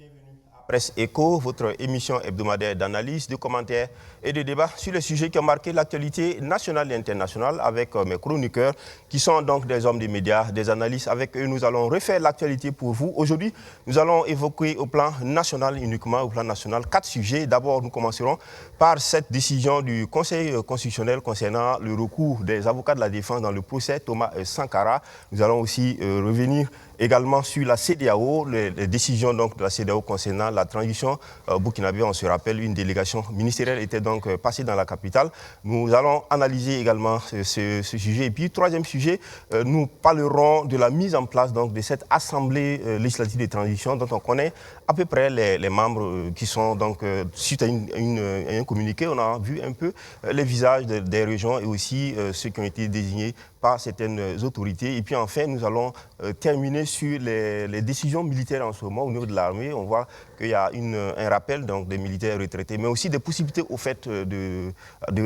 Bienvenue à Presse Éco, votre émission hebdomadaire d'analyse, de commentaires et de débats sur les sujets qui ont marqué l'actualité nationale et internationale avec mes chroniqueurs qui sont donc des hommes des médias, des analystes. Avec eux, nous allons refaire l'actualité pour vous. Aujourd'hui, nous allons évoquer au plan national uniquement, au plan national, 4 sujets. D'abord, nous commencerons par cette décision du Conseil constitutionnel concernant le recours des avocats de la défense dans le procès Thomas Sankara. Nous allons aussi revenir également sur la CEDEAO, les décisions donc, de la CEDEAO concernant la transition burkinabé. On se rappelle, une délégation ministérielle était donc passée dans la capitale. Nous allons analyser également ce sujet. Et puis, troisième sujet, nous parlerons de la mise en place donc, de cette assemblée législative de transition dont on connaît à peu près les membres qui sont donc, suite à un communiqué, on a vu un peu les visages des régions et aussi ceux qui ont été désignés par certaines autorités. Et puis enfin, nous allons terminer sur les décisions militaires en ce moment au niveau de l'armée. On voit qu'il y a un rappel donc, des militaires retraités, mais aussi des possibilités au fait de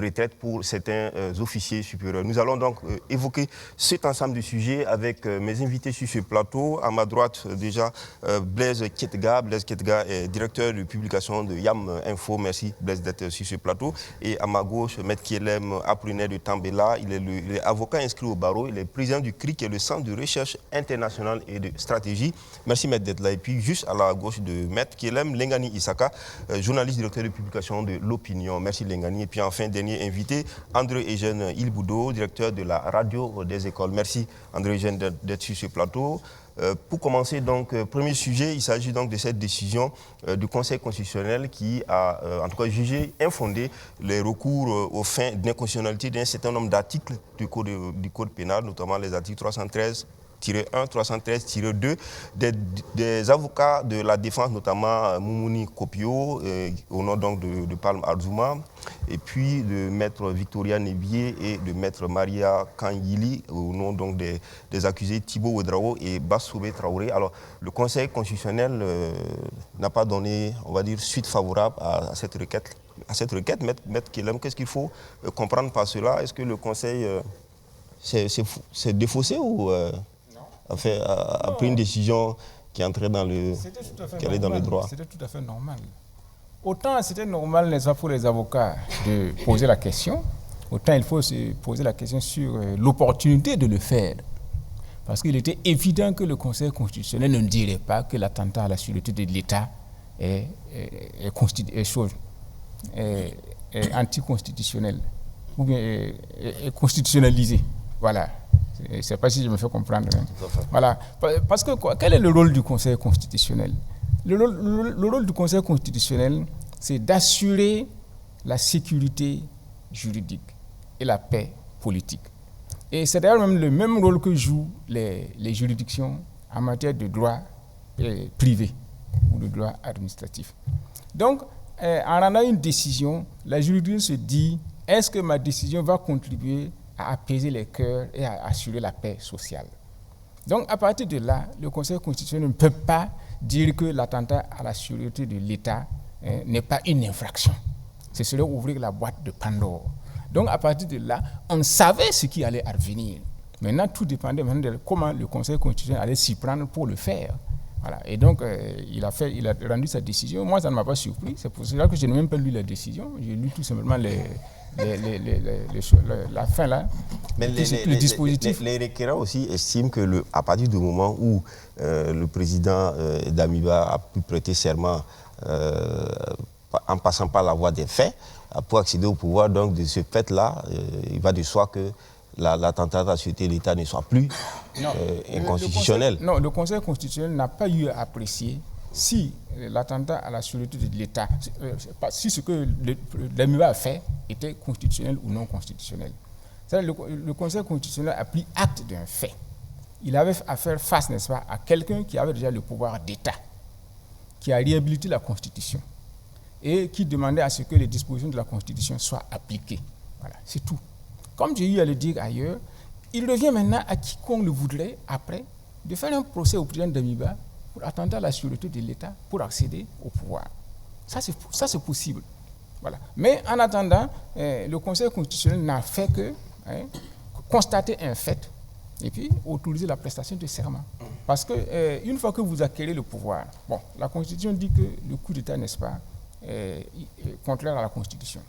retraite pour certains officiers supérieurs. Nous allons donc évoquer cet ensemble de sujets avec mes invités sur ce plateau. À ma droite, déjà, Blaise Ketga. Blaise Ketga est directeur de publication de YAM Info. Merci Blaise d'être sur ce plateau. Et à ma gauche, Maître Kielem Apollinaire de Tambela. Il est avocat inscrit au barreau. Il est président du CRI, qui est le Centre de recherche internationale et de stratégie. Merci Maître d'être là. Et puis juste à la gauche de Maître Kielem, Lengani Isaka, journaliste directeur de publication de L'Opinion. Merci Lengani. Et puis enfin, dernier invité, André Eugène Ilboudo, directeur de la radio des écoles. Merci André Eugène d'être sur ce plateau. Pour commencer, donc, premier sujet, il s'agit donc de cette décision du Conseil constitutionnel qui a, en tout cas, jugé infondé les recours aux fins d'inconstitutionnalité d'un certain nombre d'articles du code pénal, notamment les articles 313-1, 313-2, des avocats de la défense, notamment Moumouni Kopio, au nom donc de Palm Arzouma, et puis de Maître Victoria Nebié et de Maître Maria Kangili, au nom donc des accusés Thibaut Ouedraogo et Bassoubé Traoré. Alors, le Conseil constitutionnel n'a pas donné, on va dire, suite favorable à cette requête. Maître Kelem, qu'est-ce qu'il faut comprendre par cela? Est-ce que le Conseil s'est défaussé ou a pris une décision qui entrait dans le droit? C'était tout à fait normal. Autant c'était normal, n'est-ce pas, pour les avocats de poser la question, autant il faut se poser la question sur l'opportunité de le faire. Parce qu'il était évident que le Conseil constitutionnel ne dirait pas que l'attentat à la sûreté de l'État est anticonstitutionnel ou bien est constitutionnalisé. Voilà. Je ne sais pas si je me fais comprendre. Hein. Voilà. Parce que quel est le rôle du Conseil constitutionnel? Le rôle du Conseil constitutionnel, c'est d'assurer la sécurité juridique et la paix politique. Et c'est d'ailleurs même le même rôle que jouent les juridictions en matière de droit privé ou de droit administratif. Donc, en rendant une décision, la juridiction se dit, est-ce que ma décision va contribuer à apaiser les cœurs et à assurer la paix sociale? Donc, à partir de là, le Conseil constitutionnel ne peut pas dire que l'attentat à la sûreté de l'État n'est pas une infraction. Ce serait ouvrir la boîte de Pandore. Donc, à partir de là, on savait ce qui allait advenir. Maintenant, tout dépendait de comment le Conseil constitutionnel allait s'y prendre pour le faire. Voilà. Et donc, il a rendu sa décision. Moi, ça ne m'a pas surpris. C'est pour cela que je n'ai même pas lu la décision. J'ai lu tout simplement la fin là. Mais le dispositif. Les requérants aussi estiment que à partir du moment où le président Damiba a pu prêter serment en passant par la voie des faits pour accéder au pouvoir, donc de ce fait-là, il va de soi que l'attentat à la sûreté de l'État ne soit plus inconstitutionnel. Le Conseil constitutionnel n'a pas eu à apprécier si l'attentat à la sûreté de l'État, si ce que Damiba a fait était constitutionnel ou non constitutionnel. Le Conseil constitutionnel a pris acte d'un fait. Il avait à faire face, n'est-ce pas, à quelqu'un qui avait déjà le pouvoir d'État, qui a réhabilité la Constitution et qui demandait à ce que les dispositions de la Constitution soient appliquées. Voilà, c'est tout. Comme j'ai eu à le dire ailleurs, il revient maintenant à quiconque le voudrait, après, de faire un procès au président Damiba pour attenter à la sûreté de l'État, pour accéder au pouvoir. Ça, c'est possible. Voilà. Mais en attendant, le Conseil constitutionnel n'a fait que constater un fait et puis autoriser la prestation de serment. Parce que une fois que vous acquérez le pouvoir, bon, la Constitution dit que le coup d'État, n'est-ce pas, est contraire à la Constitution.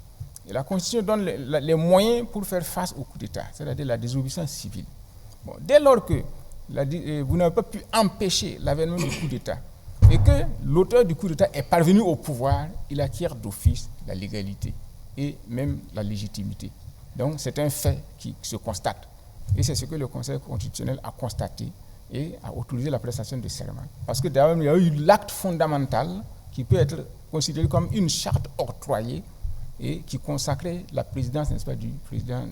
Et la Constitution donne les moyens pour faire face au coup d'État, c'est-à-dire la désobéissance civile. Bon, dès lors que vous n'avez pas pu empêcher l'avènement du coup d'État et que l'auteur du coup d'État est parvenu au pouvoir, il acquiert d'office la légalité et même la légitimité. Donc c'est un fait qui se constate. Et c'est ce que le Conseil constitutionnel a constaté et a autorisé la prestation de serment. Parce que d'ailleurs, il y a eu l'acte fondamental qui peut être considéré comme une charte octroyée et qui consacrait la présidence, n'est-ce pas, du président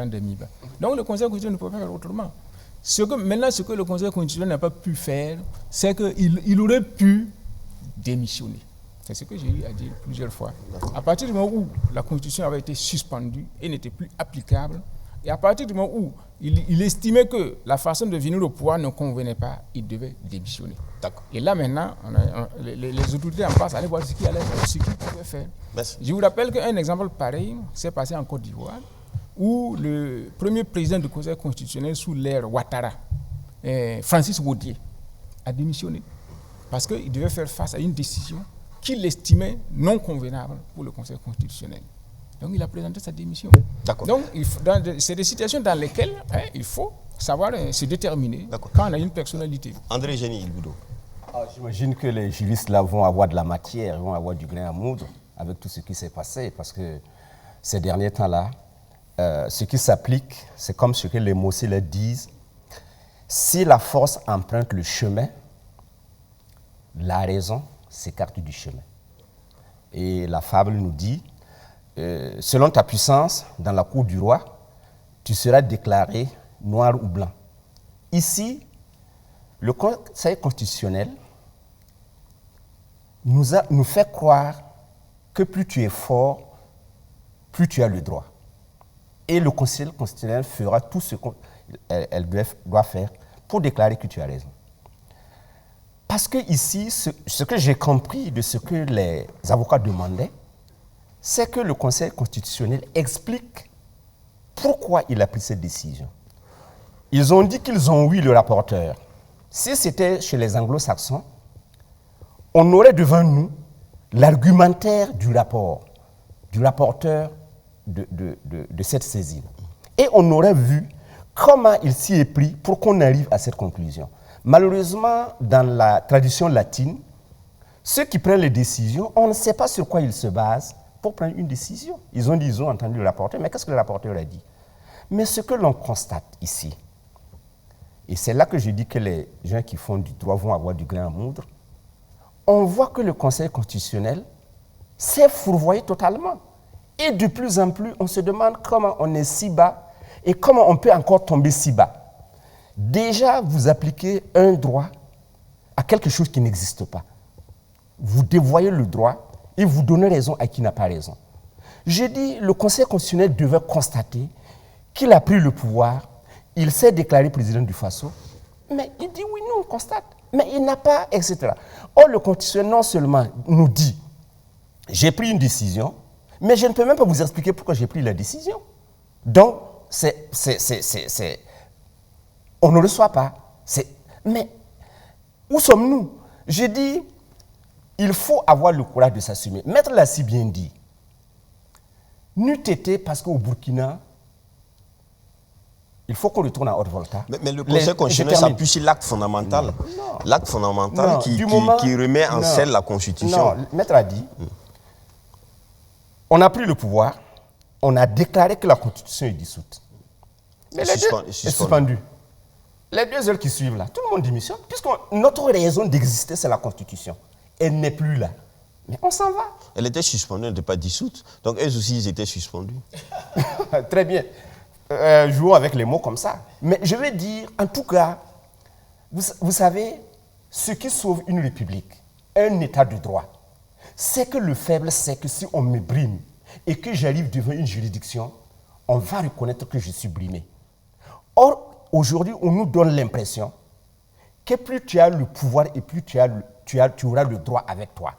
de MIBA. Donc le Conseil constitutionnel ne peut pas faire autrement. Maintenant, ce que le Conseil constitutionnel n'a pas pu faire, c'est qu'il aurait pu démissionner. C'est ce que j'ai eu à dire plusieurs fois. À partir du moment où la Constitution avait été suspendue et n'était plus applicable, et à partir du moment où il estimait que la façon de venir au pouvoir ne convenait pas, il devait démissionner. Et là maintenant, les autorités en place allaient voir ce qu'ils pouvaient faire. Merci. Je vous rappelle qu'un exemple pareil s'est passé en Côte d'Ivoire, où le premier président du Conseil constitutionnel sous l'ère Ouattara, Francis Wodié, a démissionné. Parce qu'il devait faire face à une décision qu'il estimait non convenable pour le Conseil constitutionnel. Donc il a présenté sa démission. Donc c'est des situations dans lesquelles il faut savoir se déterminer quand on a une personnalité. André Génie Ilboudo. J'imagine que les juristes là vont avoir de la matière, vont avoir du grain à moudre avec tout ce qui s'est passé, parce que ces derniers temps-là, ce qui s'applique, c'est comme ce que les Mossé le disent, si la force emprunte le chemin, la raison s'écarte du chemin. Et la fable nous dit, selon ta puissance, dans la cour du roi, tu seras déclaré noir ou blanc. Ici, le Conseil constitutionnel nous fait croire que plus tu es fort, plus tu as le droit. Et le Conseil constitutionnel fera tout ce qu'elle doit faire pour déclarer que tu as raison. Parce que ici, ce que j'ai compris de ce que les avocats demandaient, c'est que le Conseil constitutionnel explique pourquoi il a pris cette décision. Ils ont dit qu'ils ont eu le rapporteur. Si c'était chez les anglo-saxons, on aurait devant nous l'argumentaire du rapporteur de cette saisine. Et on aurait vu comment il s'y est pris pour qu'on arrive à cette conclusion. Malheureusement, dans la tradition latine, ceux qui prennent les décisions, on ne sait pas sur quoi ils se basent pour prendre une décision. Ils ont entendu le rapporteur, mais qu'est-ce que le rapporteur a dit? Mais ce que l'on constate ici, et c'est là que je dis que les gens qui font du droit vont avoir du grain à moudre, on voit que le Conseil constitutionnel s'est fourvoyé totalement. Et de plus en plus, on se demande comment on est si bas et comment on peut encore tomber si bas. Déjà, vous appliquez un droit à quelque chose qui n'existe pas. Vous dévoyez le droit et vous donnez raison à qui n'a pas raison. Je dis, le Conseil constitutionnel devait constater qu'il a pris le pouvoir, il s'est déclaré président du Faso, mais il dit oui, nous on constate, mais il n'a pas, etc. Or, le Constitutionnel non seulement nous dit, j'ai pris une décision, mais je ne peux même pas vous expliquer pourquoi j'ai pris la décision. Donc, on ne le reçoit pas. Mais où sommes-nous? Je dis, il faut avoir le courage de s'assumer. Maître l'a si bien dit. N'eût été parce qu'au Burkina, il faut qu'on retourne à Haute-Volta. Mais le Conseil constitutionnel s'appuie sur l'acte fondamental. L'acte fondamental qui remet en scène la Constitution. Non, Maître a dit, on a pris le pouvoir, on a déclaré que la Constitution est dissoute. Mais est suspendue. Les 2 heures qui suivent là, tout le monde démissionne, puisque notre raison d'exister, c'est la Constitution. Elle n'est plus là. Mais on s'en va. Elle était suspendue, elle n'était pas dissoute. Donc eux aussi, ils étaient suspendus. Très bien. Jouons avec les mots comme ça. Mais je vais dire, en tout cas, vous savez, ce qui sauve une république, un état de droit, c'est que le faible sait que si on me brime et que j'arrive devant une juridiction, on va reconnaître que je suis brimé. Or, aujourd'hui, on nous donne l'impression que plus tu as le pouvoir et plus tu auras le droit avec toi.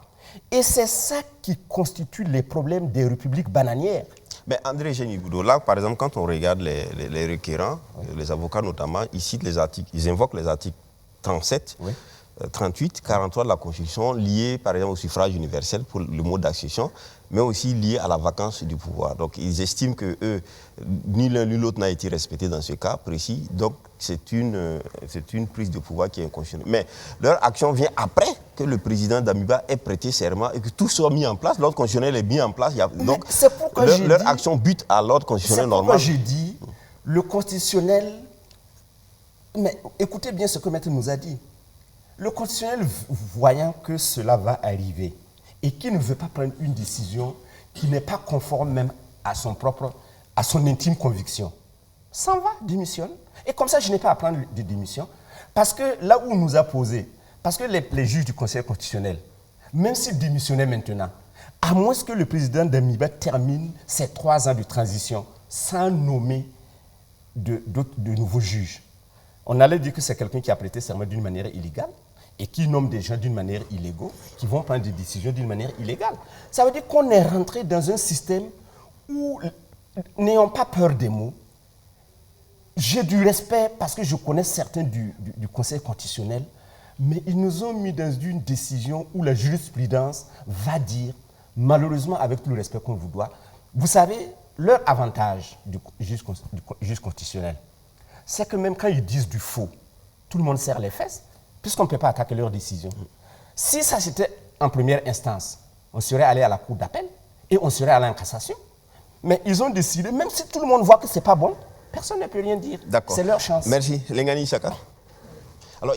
Et c'est ça qui constitue les problèmes des républiques bananières. Mais André Génie-Boudou, là, par exemple, quand on regarde les requérants, les avocats notamment, ils citent les articles, ils invoquent les articles 37, Oui. 38, 43 de la Constitution, liés par exemple au suffrage universel pour le mode d'accession, mais aussi liés à la vacance du pouvoir. Donc ils estiment que eux, ni l'un ni l'autre n'a été respecté dans ce cas précis. Donc c'est une prise de pouvoir qui est inconstitutionnelle. Mais leur action vient après que le président Damiba ait prêté serment et que tout soit mis en place. L'ordre constitutionnel est mis en place. Donc leur action bute à l'ordre constitutionnel normal. C'est pourquoi j'ai dit, le constitutionnel... Mais écoutez bien ce que Maître nous a dit. Le constitutionnel, voyant que cela va arriver et qui ne veut pas prendre une décision qui n'est pas conforme même à son intime conviction, s'en va, démissionne. Et comme ça, je n'ai pas à prendre de démission. Parce que là où on nous a posé, parce que les juges du Conseil constitutionnel, même s'ils démissionnaient maintenant, à moins que le président Damiba termine ses 3 ans de transition sans nommer de nouveaux juges, on allait dire que c'est quelqu'un qui a prêté serment d'une manière illégale et qui nomme des gens d'une manière illégale, qui vont prendre des décisions d'une manière illégale. Ça veut dire qu'on est rentré dans un système où, n'ayons pas peur des mots, j'ai du respect parce que je connais certains du Conseil constitutionnel, mais ils nous ont mis dans une décision où la jurisprudence va dire, malheureusement avec tout le respect qu'on vous doit, vous savez, leur avantage du juge constitutionnel, c'est que même quand ils disent du faux, tout le monde serre les fesses, puisqu'on ne peut pas attaquer leur décision. Si ça c'était en première instance, on serait allé à la cour d'appel et on serait allé en cassation. Mais ils ont décidé, même si tout le monde voit que ce n'est pas bon, personne ne peut rien dire. C'est leur chance. Merci. Lengani Chaka. Alors,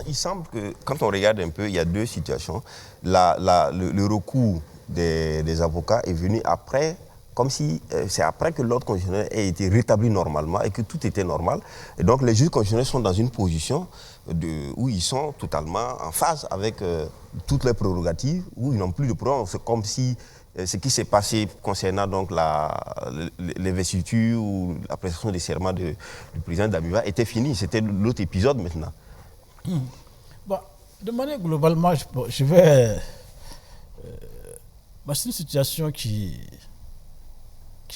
il semble que, quand on regarde un peu, il y a 2 situations. Le recours des avocats est venu après, comme si c'est après que l'ordre constitutionnel ait été rétabli normalement et que tout était normal. Et donc, les juges constitutionnels sont dans une position où ils sont totalement en phase avec toutes les prérogatives, où ils n'ont plus de problème. C'est comme si ce qui s'est passé concernant donc l'investiture ou la prestation des serments du président Damiba était fini. C'était l'autre épisode maintenant. Bon, de manière globalement, je vais... c'est une situation qui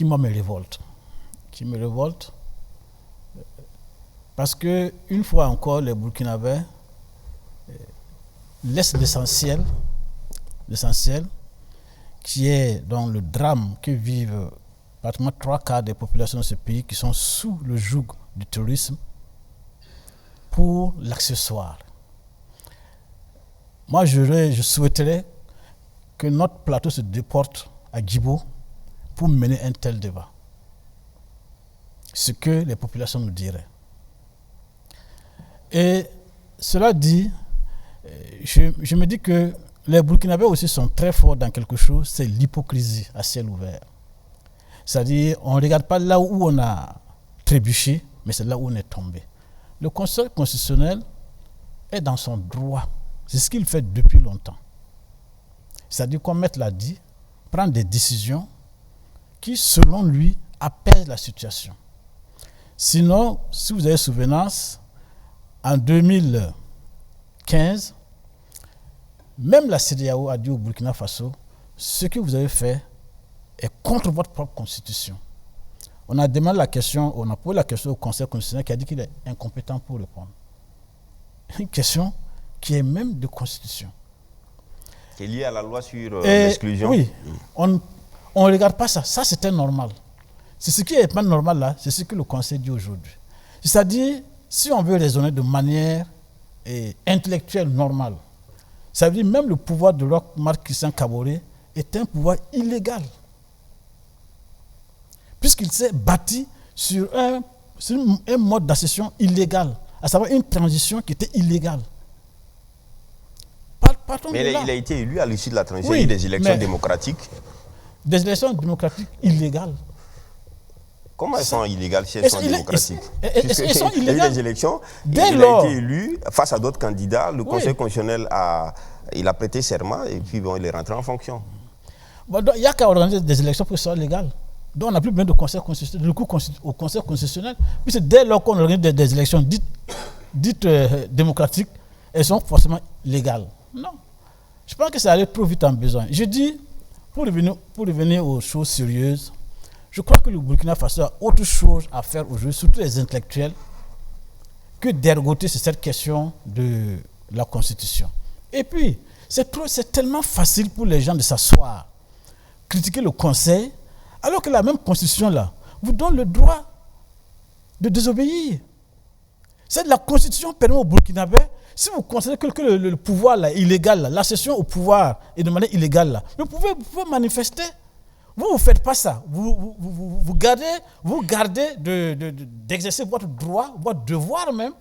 moi me révolte. Qui me révolte parce que, une fois encore, les Burkinabés laissent l'essentiel, qui est dans le drame que vivent pratiquement 3/4 des populations de ce pays qui sont sous le joug du terrorisme, pour l'accessoire. Moi, je souhaiterais que notre plateau se déporte à Djibo pour mener un tel débat. Ce que les populations nous diraient. Et cela dit, je me dis que les Burkinabés aussi sont très forts dans quelque chose, c'est l'hypocrisie à ciel ouvert. C'est-à-dire, on ne regarde pas là où on a trébuché, mais c'est là où on est tombé. Le Conseil constitutionnel est dans son droit. C'est ce qu'il fait depuis longtemps. C'est-à-dire, comme Maître l'a dit, prendre des décisions qui, selon lui, apaisent la situation. Sinon, si vous avez souvenance, en 2015, même la CEDEAO a dit au Burkina Faso, ce que vous avez fait est contre votre propre constitution. On a demandé la question, on a posé la question au Conseil constitutionnel qui a dit qu'il est incompétent pour répondre. Une question qui est même de constitution. Qui est liée à la loi sur l'exclusion. Oui, on ne regarde pas ça. Ça, c'était normal. C'est ce qui est pas normal là, c'est ce que le Conseil dit aujourd'hui. C'est-à-dire, si on veut raisonner de manière intellectuelle normale, ça veut dire même le pouvoir de Roch-Marc Christian Kaboré est un pouvoir illégal. Puisqu'il s'est bâti sur un mode d'accession illégal, à savoir une transition qui était illégale. Mais il a été élu à l'issue de la transition, il y a eu des élections démocratiques. Des élections démocratiques illégales. Comment elles sont illégales si elles sont démocratiques? Elles sont illégales. Il y a eu des élections, il a été élu face à d'autres candidats, le Conseil constitutionnel a prêté serment et puis bon, il est rentré en fonction. Bon, il n'y a qu'à organiser des élections pour que ce soit légal. Donc on n'a plus besoin de Conseil constitutionnel, de recours au Conseil constitutionnel, puisque dès lors qu'on organise des élections dites démocratiques, elles sont forcément légales. Non. Je pense que ça allait trop vite en besoin. Je dis, pour revenir aux choses sérieuses, je crois que le Burkina Faso a autre chose à faire aujourd'hui, surtout les intellectuels, que d'ergoter sur cette question de la Constitution. Et puis, c'est tellement facile pour les gens de s'asseoir, critiquer le Conseil, alors que la même Constitution là vous donne le droit de désobéir. C'est la Constitution permet au Burkinabé, si vous considérez que le pouvoir là, illégal, l'accession au pouvoir est de manière illégale, là, vous pouvez manifester. Vous ne faites pas ça. Vous gardez d'exercer votre droit, votre devoir même.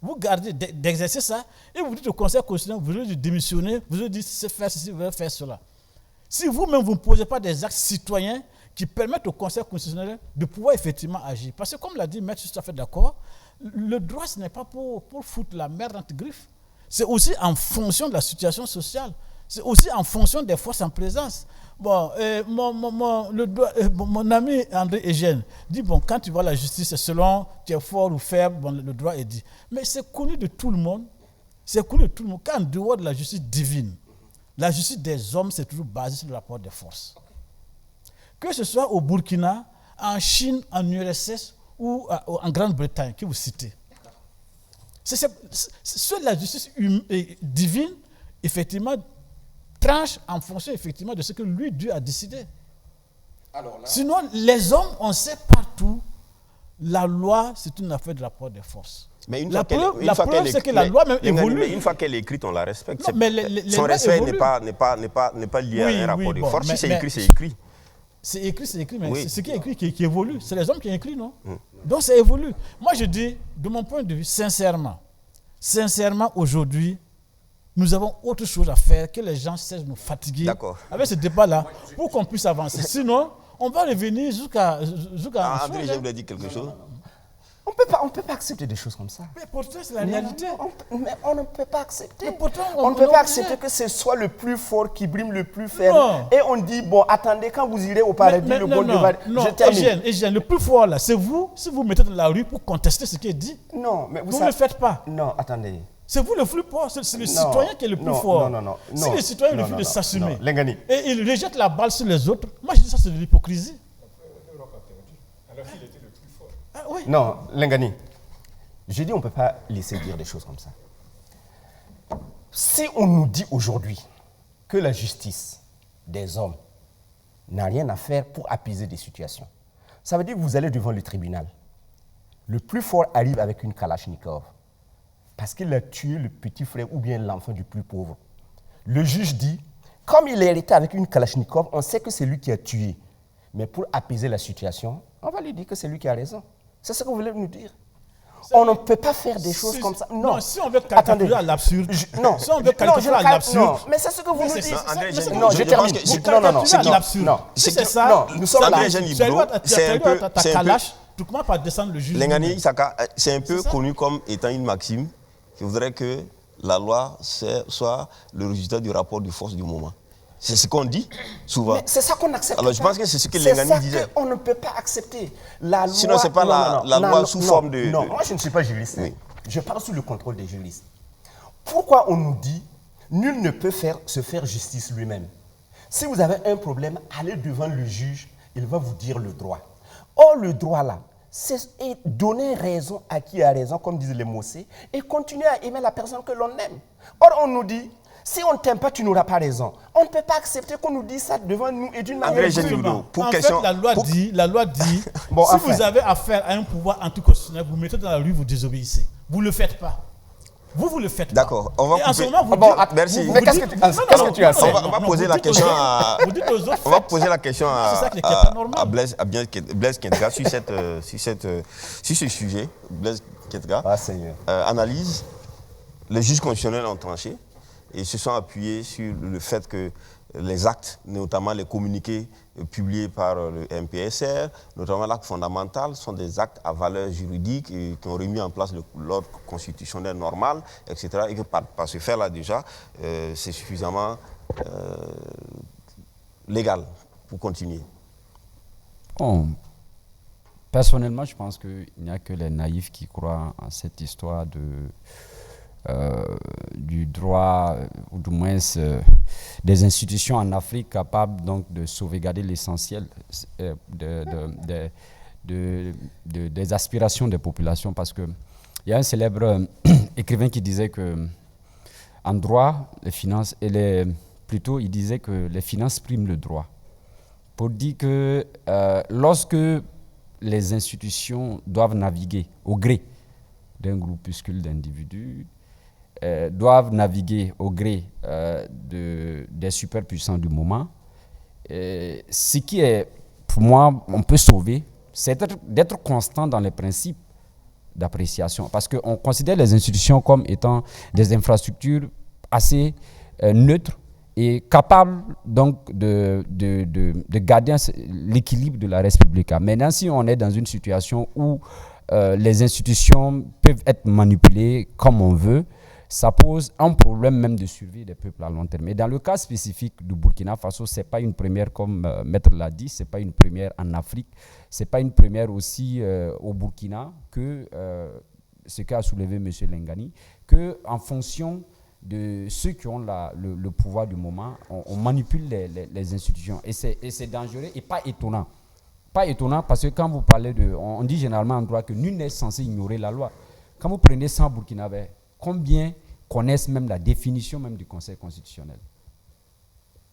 Vous gardez d'exercer ça et vous dites au Conseil constitutionnel, vous voulez démissionner, vous voulez dire faire ceci, vous voulez faire cela. Si vous-même vous ne posez pas des actes citoyens qui permettent au Conseil constitutionnel de pouvoir effectivement agir. Parce que comme l'a dit Maître, je suis tout à fait d'accord, le droit, ce n'est pas pour foutre la merde entre griffes. C'est aussi en fonction de la situation sociale. C'est aussi en fonction des forces en présence. Bon, mon ami André Eugène dit, bon, quand tu vois la justice, c'est selon tu es fort ou faible, bon, le droit est dit. Mais c'est connu de tout le monde. C'est connu de tout le monde qu'en dehors de la justice divine, la justice des hommes, c'est toujours basé sur le rapport des forces. Que ce soit au Burkina, en Chine, en URSS ou en Grande-Bretagne, que vous citez. C'est la justice divine, effectivement, tranche en fonction effectivement de ce que lui, Dieu, a décidé. Alors là, sinon, les hommes, on sait partout, la loi, c'est une affaire de rapport des forces. Mais la preuve, c'est que la loi même évolue. Mais une fois qu'elle est écrite, on la respecte. Non, mais son respect n'est pas lié à un rapport de force. Si c'est écrit, c'est écrit. C'est écrit, mais c'est ce qui est écrit qui évolue. C'est les hommes qui ont écrit, non? Donc ça évolue. Moi, je dis, de mon point de vue, sincèrement, aujourd'hui, nous avons autre chose à faire que les gens cessent de nous fatiguer avec ce débat-là pour qu'on puisse avancer. Sinon, on va revenir jusqu'à André, je voulais dire quelque chose. On ne peut pas accepter des choses comme ça. Mais pourtant, c'est la réalité. Mais on ne peut pas accepter. Mais pourtant, on ne peut pas accepter que ce soit le plus fort qui brime le plus faible. Et on dit, bon, attendez, quand vous irez au paradis, le bon Dieu va... Je termine. Eugène, le plus fort, là, c'est vous, si vous mettez dans la rue pour contester ce qui est dit. Non, mais vous ne le faites pas. Non, attendez. C'est vous le plus fort, c'est le citoyen qui est le plus fort. Non. Si le citoyen refuse de s'assumer Lengani, et il rejette la balle sur les autres, moi je dis ça, c'est de l'hypocrisie. Alors qu'il était le plus fort. Ah, oui. Non, Lengani, je dis on ne peut pas laisser dire des choses comme ça. Si on nous dit aujourd'hui que la justice des hommes n'a rien à faire pour apaiser des situations, ça veut dire que vous allez devant le tribunal. Le plus fort arrive avec une Kalachnikov parce qu'il a tué le petit frère ou bien l'enfant du plus pauvre. Le juge dit, comme il est hérité avec une Kalachnikov, on sait que c'est lui qui a tué. Mais pour apaiser la situation, on va lui dire que c'est lui qui a raison. C'est ce que vous voulez nous dire. On ne peut pas faire des choses comme ça. Non, si on veut calculer à l'absurde. Non, si on veut calculer à l'absurde. Mais c'est ce que vous nous dites. Non, je termine. Non, si c'est ça, non, nous sommes là. C'est un peu... Tu commences par descendre le juge. Lengani Isaka, c'est un peu connu comme étant une maxime qui voudrait que la loi soit le résultat du rapport de force du moment. C'est ce qu'on dit souvent. Mais c'est ça qu'on accepte. Alors je pense que c'est ce que Lengani disait. C'est ça qu'on ne peut pas accepter. La loi, sinon, ce n'est pas la loi sous forme de... Non, moi je ne suis pas juriste. Oui. Je parle sous le contrôle des juristes. Pourquoi on nous dit nul ne peut se faire justice lui-même? Si vous avez un problème, allez devant le juge, il va vous dire le droit. Or, le droit là, c'est donner raison à qui a raison, comme disent les Mossés, et continuer à aimer la personne que l'on aime. Or, on nous dit, si on ne t'aime pas, tu n'auras pas raison. On ne peut pas accepter qu'on nous dise ça devant nous et d'une manière... En fait, la lbon, loi dit bon, si vous avez affaire à un pouvoir anticonstitutionnel, vous mettez dans la rue, vous désobéissez. Vous ne le faites pas. Vous le faites pas. D'accord, on va couper. En ce moment, merci. Mais qu'est-ce que tu as fait? On va poser la question à... Vous dites aux autres. On va poser la question à Blaise Kentka sur ce sujet. Blaise Kentka analyse. Les juges constitutionnels ont tranché et se sont appuyés sur le fait que les actes, notamment les communiqués publiés par le MPSR, notamment l'acte fondamental, sont des actes à valeur juridique et qui ont remis en place l'ordre constitutionnel normal, etc. Et que par ce faire-là déjà, c'est suffisamment légal pour continuer. Bon, personnellement, je pense qu'il n'y a que les naïfs qui croient en cette histoire du droit, ou du moins des institutions en Afrique capables donc de sauvegarder l'essentiel des aspirations des populations, parce que Il y a un célèbre écrivain qui disait que en droit, les finances, plutôt il disait que les finances priment le droit. Pour dire que lorsque les institutions doivent naviguer au gré d'un groupuscule d'individus, doivent naviguer au gré des superpuissants du moment, ce qui est, pour moi, on peut sauver, c'est d'être constant dans les principes d'appréciation. Parce qu'on considère les institutions comme étant des infrastructures assez neutres et capables donc de garder l'équilibre de la res publica. Maintenant, si on est dans une situation où les institutions peuvent être manipulées comme on veut, ça pose un problème même de survie des peuples à long terme. Et dans le cas spécifique du Burkina Faso, ce n'est pas une première, comme Maître l'a dit, ce n'est pas une première en Afrique, ce n'est pas une première aussi au Burkina, que ce qu'a soulevé M. Lengani, qu'en fonction de ceux qui ont le pouvoir du moment, on manipule les institutions. Et c'est dangereux et pas étonnant. Pas étonnant parce que quand vous parlez on dit généralement en droit que nul n'est censé ignorer la loi. Quand vous prenez 100 Burkinabés, combien connaissent même la définition même du Conseil constitutionnel?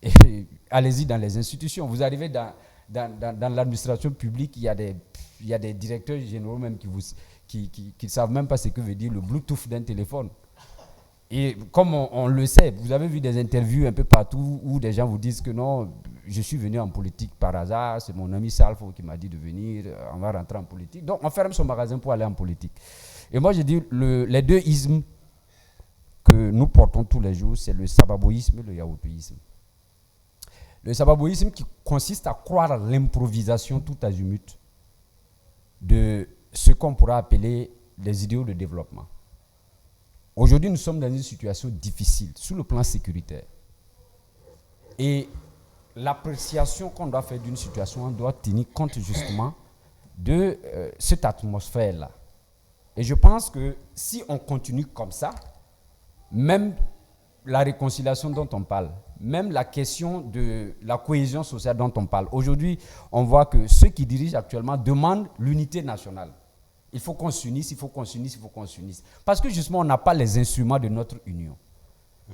Et allez-y dans les institutions. Vous arrivez dans l'administration publique, il y a des directeurs généraux même qui ne savent même pas ce que veut dire le Bluetooth d'un téléphone. Et comme on le sait, vous avez vu des interviews un peu partout où des gens vous disent que non, je suis venu en politique par hasard, c'est mon ami Salfo qui m'a dit de venir, on va rentrer en politique. Donc on ferme son magasin pour aller en politique. Et moi je dis, les deux ismes que nous portons tous les jours, c'est le sababoïsme et le yaoupéisme. Le sababoïsme qui consiste à croire à l'improvisation tout azimut de ce qu'on pourra appeler les idéaux de développement. Aujourd'hui, nous sommes dans une situation difficile sur le plan sécuritaire. Et l'appréciation qu'on doit faire d'une situation, on doit tenir compte justement de cette atmosphère-là. Et je pense que si on continue comme ça, même la réconciliation dont on parle, même la question de la cohésion sociale dont on parle, aujourd'hui, on voit que ceux qui dirigent actuellement demandent l'unité nationale. Il faut qu'on s'unisse, il faut qu'on s'unisse, il faut qu'on s'unisse. Parce que justement, on n'a pas les instruments de notre union.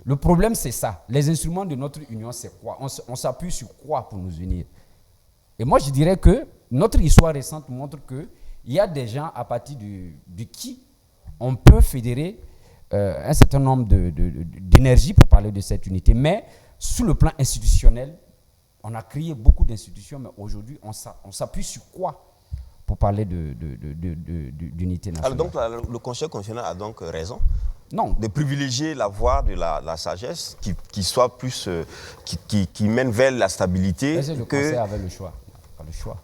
Le problème, c'est ça. Les instruments de notre union, c'est quoi? On s'appuie sur quoi pour nous unir? Et moi, je dirais que notre histoire récente montre qu'il y a des gens à partir de qui on peut fédérer un certain nombre d'énergie pour parler de cette unité. Mais sur le plan institutionnel, on a créé beaucoup d'institutions, mais aujourd'hui, on s'appuie sur quoi pour parler d'unité nationale? Alors donc, le Conseil constitutionnel a donc raison non. de privilégier la voie de la sagesse qui soit plus, qui mène vers la stabilité. Est-ce que le Conseil avait le choix? Pas le choix.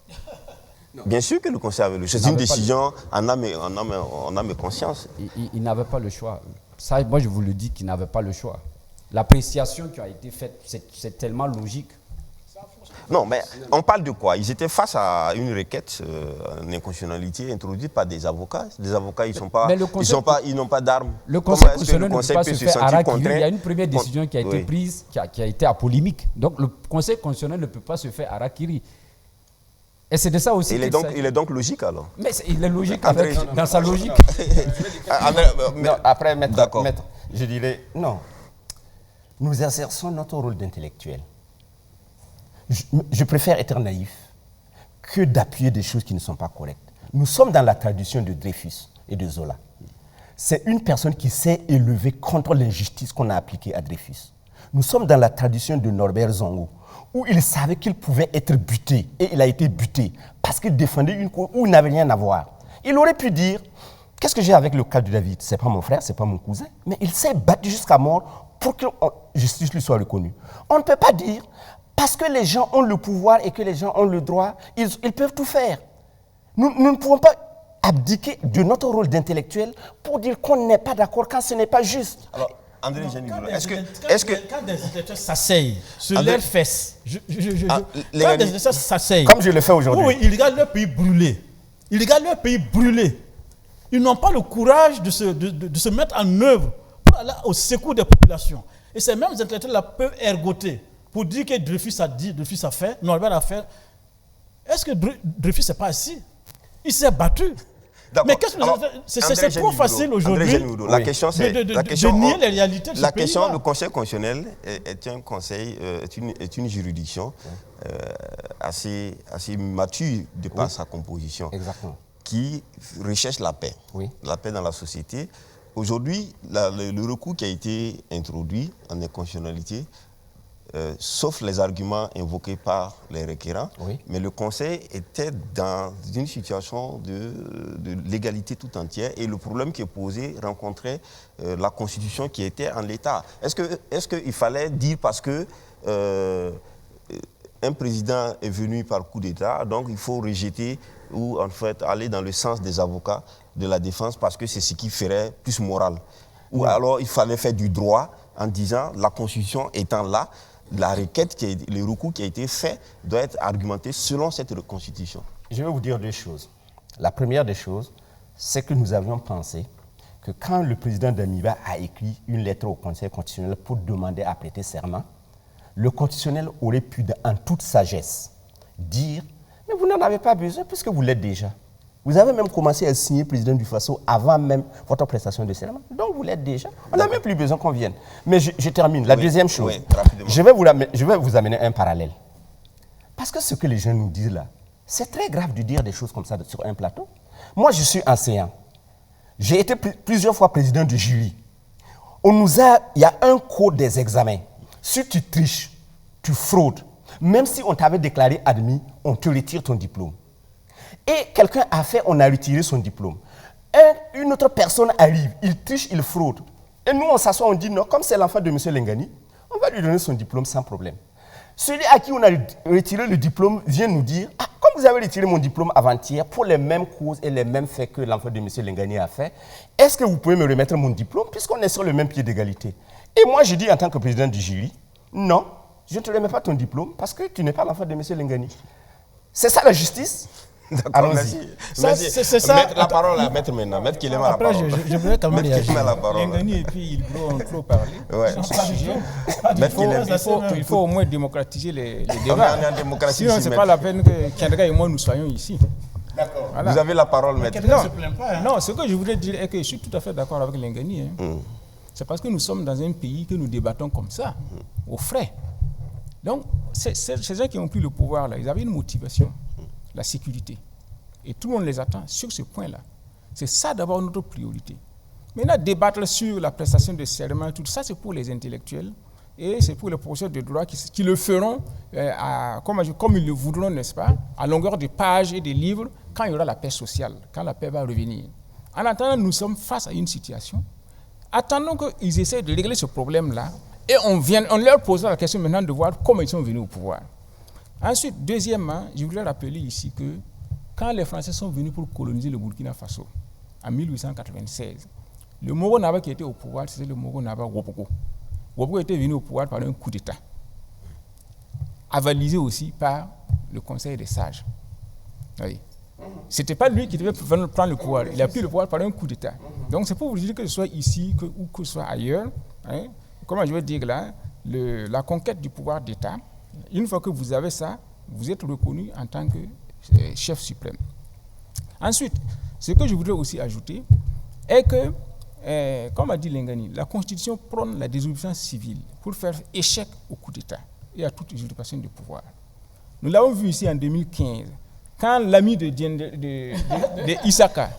Bien sûr que le Conseil avait le choix. C'est une décision en âme et conscience. Il n'avait pas le choix. Ça, moi, je vous le dis qu'il n'avait pas le choix. L'appréciation qui a été faite, c'est tellement logique. Non, mais on parle de quoi? Ils étaient face à une requête d'inconstitutionnalité introduite par des avocats. Les avocats, ils n'ont pas d'armes. Le Conseil constitutionnel ne peut pas se faire harakiri. Il y a une première décision qui a été prise, qui a été à polémique. Donc le Conseil constitutionnel ne peut pas se faire harakiri. Et c'est de ça aussi. Il est donc logique alors. Mais il est logique dans sa logique. Après, maître, je dirais non. Nous exerçons notre rôle d'intellectuel. Je préfère être naïf que d'appuyer des choses qui ne sont pas correctes. Nous sommes dans la tradition de Dreyfus et de Zola. C'est une personne qui s'est élevée contre l'injustice qu'on a appliquée à Dreyfus. Nous sommes dans la tradition de Norbert Zongo, où il savait qu'il pouvait être buté, et il a été buté, parce qu'il défendait une cause où il n'avait rien à voir. Il aurait pu dire, qu'est-ce que j'ai avec le cas de David? Ce n'est pas mon frère, ce n'est pas mon cousin, mais il s'est battu jusqu'à mort pour que la justice lui soit reconnue. On ne peut pas dire, parce que les gens ont le pouvoir et que les gens ont le droit, ils peuvent tout faire. Nous ne pouvons pas abdiquer de notre rôle d'intellectuel pour dire qu'on n'est pas d'accord quand ce n'est pas juste. Alors, André Génigoulou, quand des intellectuels s'asseyent sur leurs fesses, quand des intellectuels s'asseyent, comme je le fais aujourd'hui, oui, ils regardent leur pays brûler. Ils regardent leur pays brûler. Ils n'ont pas le courage de se mettre en œuvre pour aller au secours des populations. Et ces mêmes intellectuels-là peuvent ergoter pour dire que Dreyfus a dit, Dreyfus a fait, Norbert a fait. Est-ce que Dreyfus n'est pas assis? Il s'est battu. D'accord. Mais qu'est-ce que Alors, c'est trop facile aujourd'hui La question, c'est de nier les réalités de ce la question, pays-là. le Conseil constitutionnel est un conseil, est une juridiction assez mature de par sa composition, Exactement. qui recherche la paix, la paix dans la société. Aujourd'hui, le recours qui a été introduit en inconstitutionnalité, sauf les arguments invoqués par les requérants, mais le Conseil était dans une situation de légalité tout entière et le problème qui est posé rencontrait la Constitution qui était en l'état. Est-ce qu'il fallait dire parce que un président est venu par coup d'État, donc il faut rejeter ou en fait aller dans le sens des avocats de la défense parce que c'est ce qui ferait plus moral. Ou alors il fallait faire du droit en disant la Constitution étant là, la requête, le recours qui a été fait doit être argumenté selon cette Constitution. Je vais vous dire deux choses. La première des choses, c'est que nous avions pensé que quand le président Damiba a écrit une lettre au Conseil constitutionnel pour demander à prêter serment, le constitutionnel aurait pu, en toute sagesse, dire « Mais vous n'en avez pas besoin puisque vous l'êtes déjà. Vous avez même commencé à signer président du Faso avant même votre prestation de serment. Donc vous l'êtes déjà. On n'a même plus besoin qu'on vienne. » Mais je termine. La deuxième chose, je vais vous amener un parallèle. Parce que ce que les gens nous disent là, c'est très grave de dire des choses comme ça sur un plateau. Moi, je suis enseignant. J'ai été plusieurs fois président de jury. Il y a un code des examens. Si tu triches, tu fraudes, même si on t'avait déclaré admis, on te retire ton diplôme. Et quelqu'un a fait, on a retiré son diplôme. Une autre personne arrive, il triche, il fraude. Et nous, on s'assoit, on dit non, comme c'est l'enfant de M. Lengani, on va lui donner son diplôme sans problème. Celui à qui on a retiré le diplôme vient nous dire, ah, comme vous avez retiré mon diplôme avant-hier pour les mêmes causes et les mêmes faits que l'enfant de M. Lengani a fait, est-ce que vous pouvez me remettre mon diplôme puisqu'on est sur le même pied d'égalité? Et moi, je dis en tant que président du jury, non, je ne te remets pas ton diplôme parce que tu n'es pas l'enfant de M. Lengani. C'est ça la justice? D'accord, merci. C'est ça. Mettre la parole à Maître maintenant. Maître Kilema la parole. Après, je voudrais quand même réagir. Lengani et puis il faut trop parler. Ouais. Il faut au moins démocratiser les débats. On est en démocratie. Sinon, ce n'est pas la peine que Kendra et moi nous soyons ici. D'accord. Voilà. Vous avez la parole, Maître. Non, ce que je voudrais dire est que je suis tout à fait d'accord avec Lengani. C'est parce que nous sommes dans un pays que nous débattons comme ça, au frais. Donc, ces gens qui ont pris le pouvoir, là, ils avaient une motivation, la sécurité. Et tout le monde les attend sur ce point-là. C'est ça d'abord notre priorité. Maintenant, débattre sur la prestation de serment, tout ça, c'est pour les intellectuels et c'est pour les professeurs de droit qui le feront comme ils le voudront, n'est-ce pas, à longueur de pages et de livres, quand il y aura la paix sociale, quand la paix va revenir. En attendant, nous sommes face à une situation. Attendons qu'ils essaient de régler ce problème-là et on leur posera la question maintenant de voir comment ils sont venus au pouvoir. Ensuite, deuxièmement, je voudrais rappeler ici que quand les Français sont venus pour coloniser le Burkina Faso, en 1896, le Moro Naba qui était au pouvoir, c'était le Moro Naba Wopoko. Wopoko était venu au pouvoir par un coup d'État, avalisé aussi par le Conseil des sages. Oui. Ce n'était pas lui qui devait prendre le pouvoir. Il a pris le pouvoir par un coup d'État. Donc c'est pour vous dire que ce soit ici ou que ce soit ailleurs, hein, comment je vais dire là, la conquête du pouvoir d'État, une fois que vous avez ça, vous êtes reconnu en tant que chef suprême. Ensuite, ce que je voudrais aussi ajouter est que, comme a dit Lengani, la Constitution prône la désobéissance civile pour faire échec au coup d'État et à toute usurpation de pouvoir. Nous l'avons vu ici en 2015. Quand l'ami de Isaka,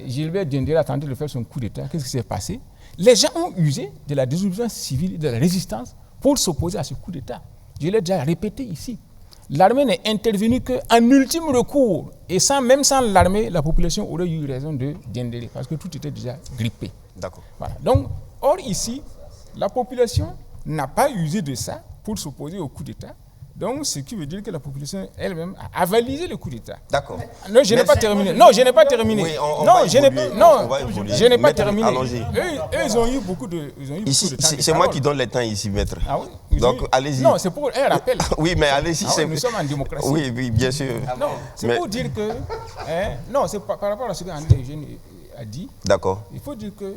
Gilbert Diendéré, a tenté de faire son coup d'État, qu'est-ce qui s'est passé? Les gens ont usé de la désobéissance civile et de la résistance pour s'opposer à ce coup d'État. Je l'ai déjà répété ici. L'armée n'est intervenue qu'en ultime recours. Et même sans l'armée, la population aurait eu raison de Diendéré, parce que tout était déjà grippé. D'accord. Voilà. Donc, or ici, la population n'a pas usé de ça pour s'opposer au coup d'État. Donc, ce qui veut dire que la population elle-même a avalisé le coup d'État. D'accord. Non, je n'ai pas terminé. Non, je n'ai pas terminé. Oui, je n'ai pas terminé. Allons-y. Eux, ils ont eu beaucoup de Ici, temps. c'est moi qui donne le temps ici, maître. Ah oui? Donc, allez-y. Non, c'est pour un rappel. Oui, mais allez-y. Nous sommes en démocratie. Oui, bien sûr. Non, c'est pour dire que... non, c'est par rapport à ce qu'André Eugène a dit. D'accord. Il faut dire que,